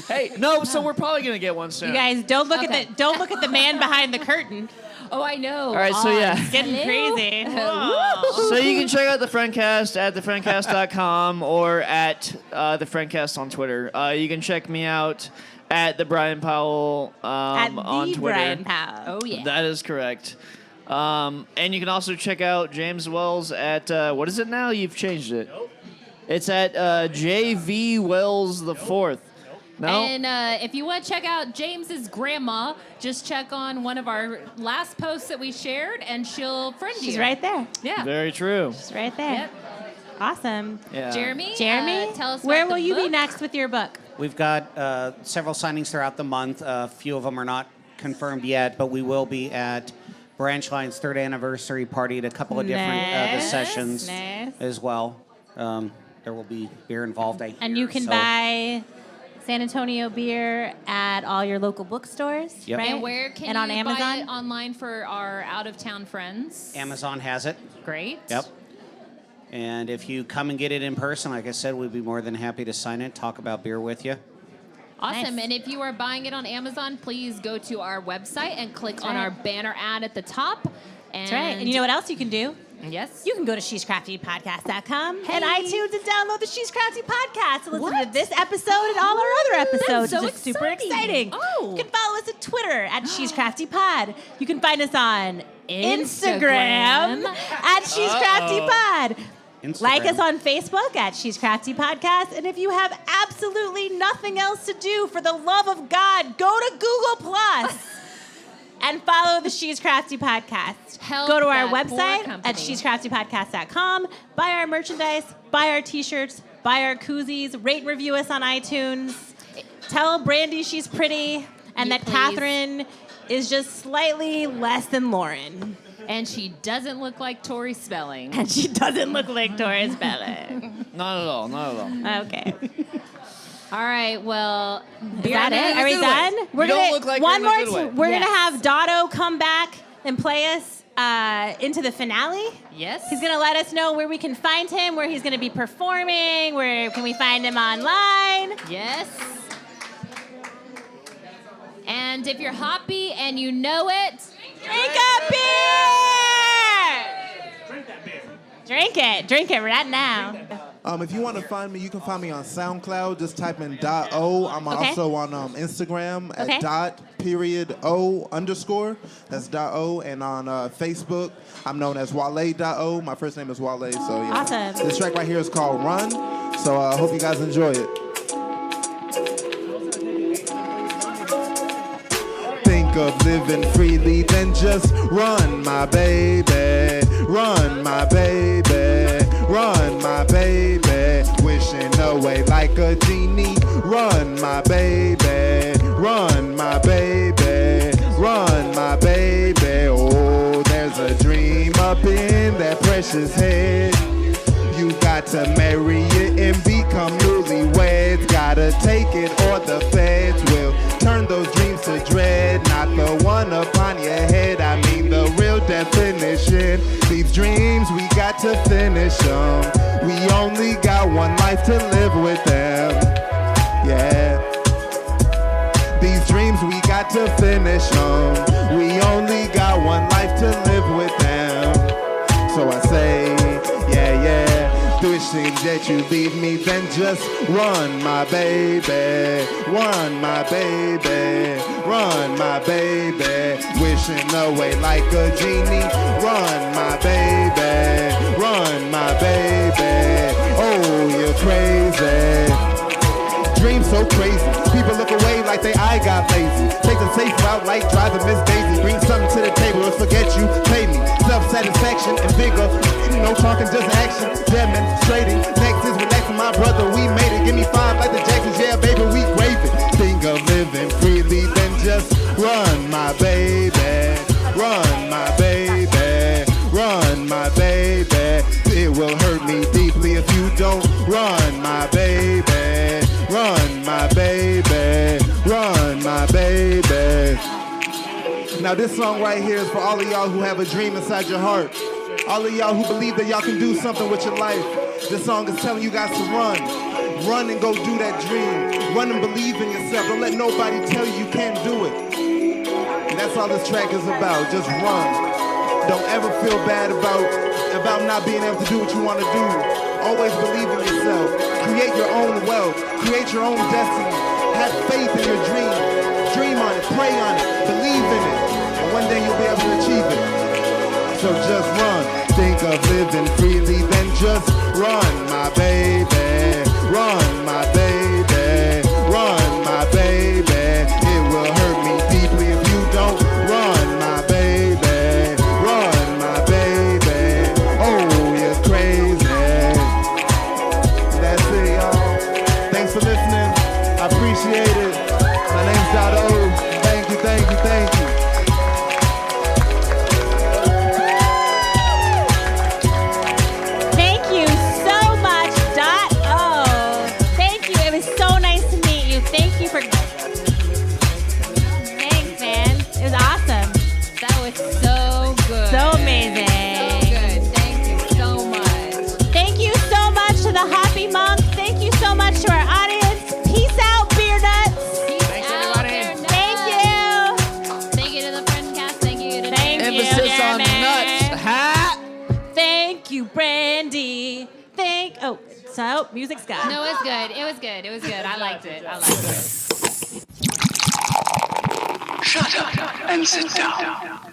Hey, no. So we're probably gonna get one soon. You guys don't look at the man behind the curtain. Oh, I know. All right, so yeah. It's getting crazy. So you can check out the Friendcast at thefriendcast.com or at the Friendcast on Twitter. You can check me out at the Bryan Powell At on the Twitter. Bryan Powell. Oh yeah. That is correct. And you can also check out James Wells at what is it now? You've changed it. Nope. It's at JV Wells the Fourth. No. And if you want to check out James's grandma, just check on one of our last posts that we shared, and she'll friend you. She's right there. Yeah. Very true. She's right there. Yep. Awesome. Yeah. Jeremy, tell us where about will the you be book. next with your book? We've got several signings throughout the month. A few of them are not confirmed yet, but we will be at Branch Line's 3rd anniversary party at a couple of different sessions as well. There will be beer involved. And you can buy San Antonio beer at all your local bookstores, Yep. right? And where can and you on Amazon? buy it online for our out-of-town friends? Amazon has it. Great. Yep. And if you come and get it in person, like I said, we'd be more than happy to sign it, talk about beer with you. Awesome. Nice. And if you are buying it on Amazon, please go to our website and click on our banner ad at the top. And That's right. And you know what else you can do? Yes. You can go to She'sCraftyPodcast.com and iTunes and download the She's Crafty Podcast and listen to this episode and all our other episodes. so It's super exciting. Oh. You can follow us at Twitter at She's Crafty Pod. You can find us on Instagram at She's Crafty Pod. Like us on Facebook at She's Crafty Podcast. And if you have absolutely nothing else to do, for the love of God, go to Google Plus and follow the She's Crafty Podcast. Go to our website at she'scraftypodcast.com. Buy our merchandise, buy our t-shirts, buy our koozies, rate and review us on iTunes. Tell Brandy she's pretty and that Catherine is just slightly less than Lauren. And she doesn't look like Tori Spelling. And she doesn't look like Tori Spelling. Not at all. Not at all. Okay. All right, well, Is that it? Are we done? You don't look like one you're in more. a good way. We're gonna have Dotto come back and play us into the finale. Yes. He's gonna let us know where we can find him, where he's gonna be performing, where can we find him online. Yes. And if you're Hoppy and you know it, drink a beer. Drink that beer. Drink it. Drink it right now. If you want to find me, you can find me on SoundCloud. Just type in .o. I'm also on Instagram at .o_. That's .o. And on Facebook, I'm known as Wale.o. My first name is Wale. So yeah. Awesome. This track right here is called Run. So I hope you guys enjoy it. Think of living freely, then just run, my baby. Run, my baby. Run, my baby. Wishing away like a genie. Run, my baby. Run, my baby. Run, my baby. Oh, there's a dream up in that precious head. You got to marry it and become newlyweds. Gotta take it or the feds will turn those dreams to dread. Not the one upon your head, I mean the real definition. These dreams, we got to finish them. We only got one life to live with them. Yeah. These dreams, we got to finish them. We only got one life to live with them. So I say, yeah, yeah. Wishing that you leave me, then just run, my baby. Run, my baby. Run, my baby. Wishing away like a genie. Run, my baby. Run, my baby. Oh, you're crazy. Dreams so crazy. People look away like they eye got lazy. Take the safe route like driving Miss Daisy. Bring something to the table or forget you pay me. Self-satisfaction and vigor. No talking, just action. Demonstrating. Next is relaxing, my brother. We made it. Give me 5 like the Jacksons. Yeah, baby, we grave it. Think of living freely, then just run, my baby. Run, my baby. Run, my baby. It will hurt me deeply if you don't run, my baby. Run, my baby. Run, my baby. Now this song right here is for all of y'all who have a dream inside your heart. All of y'all who believe that y'all can do something with your life. This song is telling you guys to run. Run and go do that dream. Run and believe in yourself. Don't let nobody tell you you can't do it. And that's all this track is about. Just run. Don't ever feel bad about not being able to do what you want to do. Always believe in yourself. Create your own wealth. Create your own destiny. Have faith in your dream. Dream on it. Pray on it. Believe in it. And one day you'll be able to achieve it. So just run. Think of living freely, then just run, my baby. Run, my baby. Run, my baby. It will hurt me deeply if you don't run, my baby. Run, my baby. Oh, you're crazy. That's it, y'all. Thanks for listening. I appreciate it. My name's Dotto. Thank you, thank you, thank you. Thanks, man. It was awesome. That was so good. So amazing. So good. Thank you so much. Thank you so much to the Hoppy Monk. Thank you so much to our audience. Peace out, beer nuts. Peace out, beer nuts. Thank you. Thank you to the Friendcast. Thank you to Emphasis on nuts. Ha! Thank you, Brandy. So music's gone. No, it was good. It was good. It was good. I liked it. I liked it. Shut up and sit down.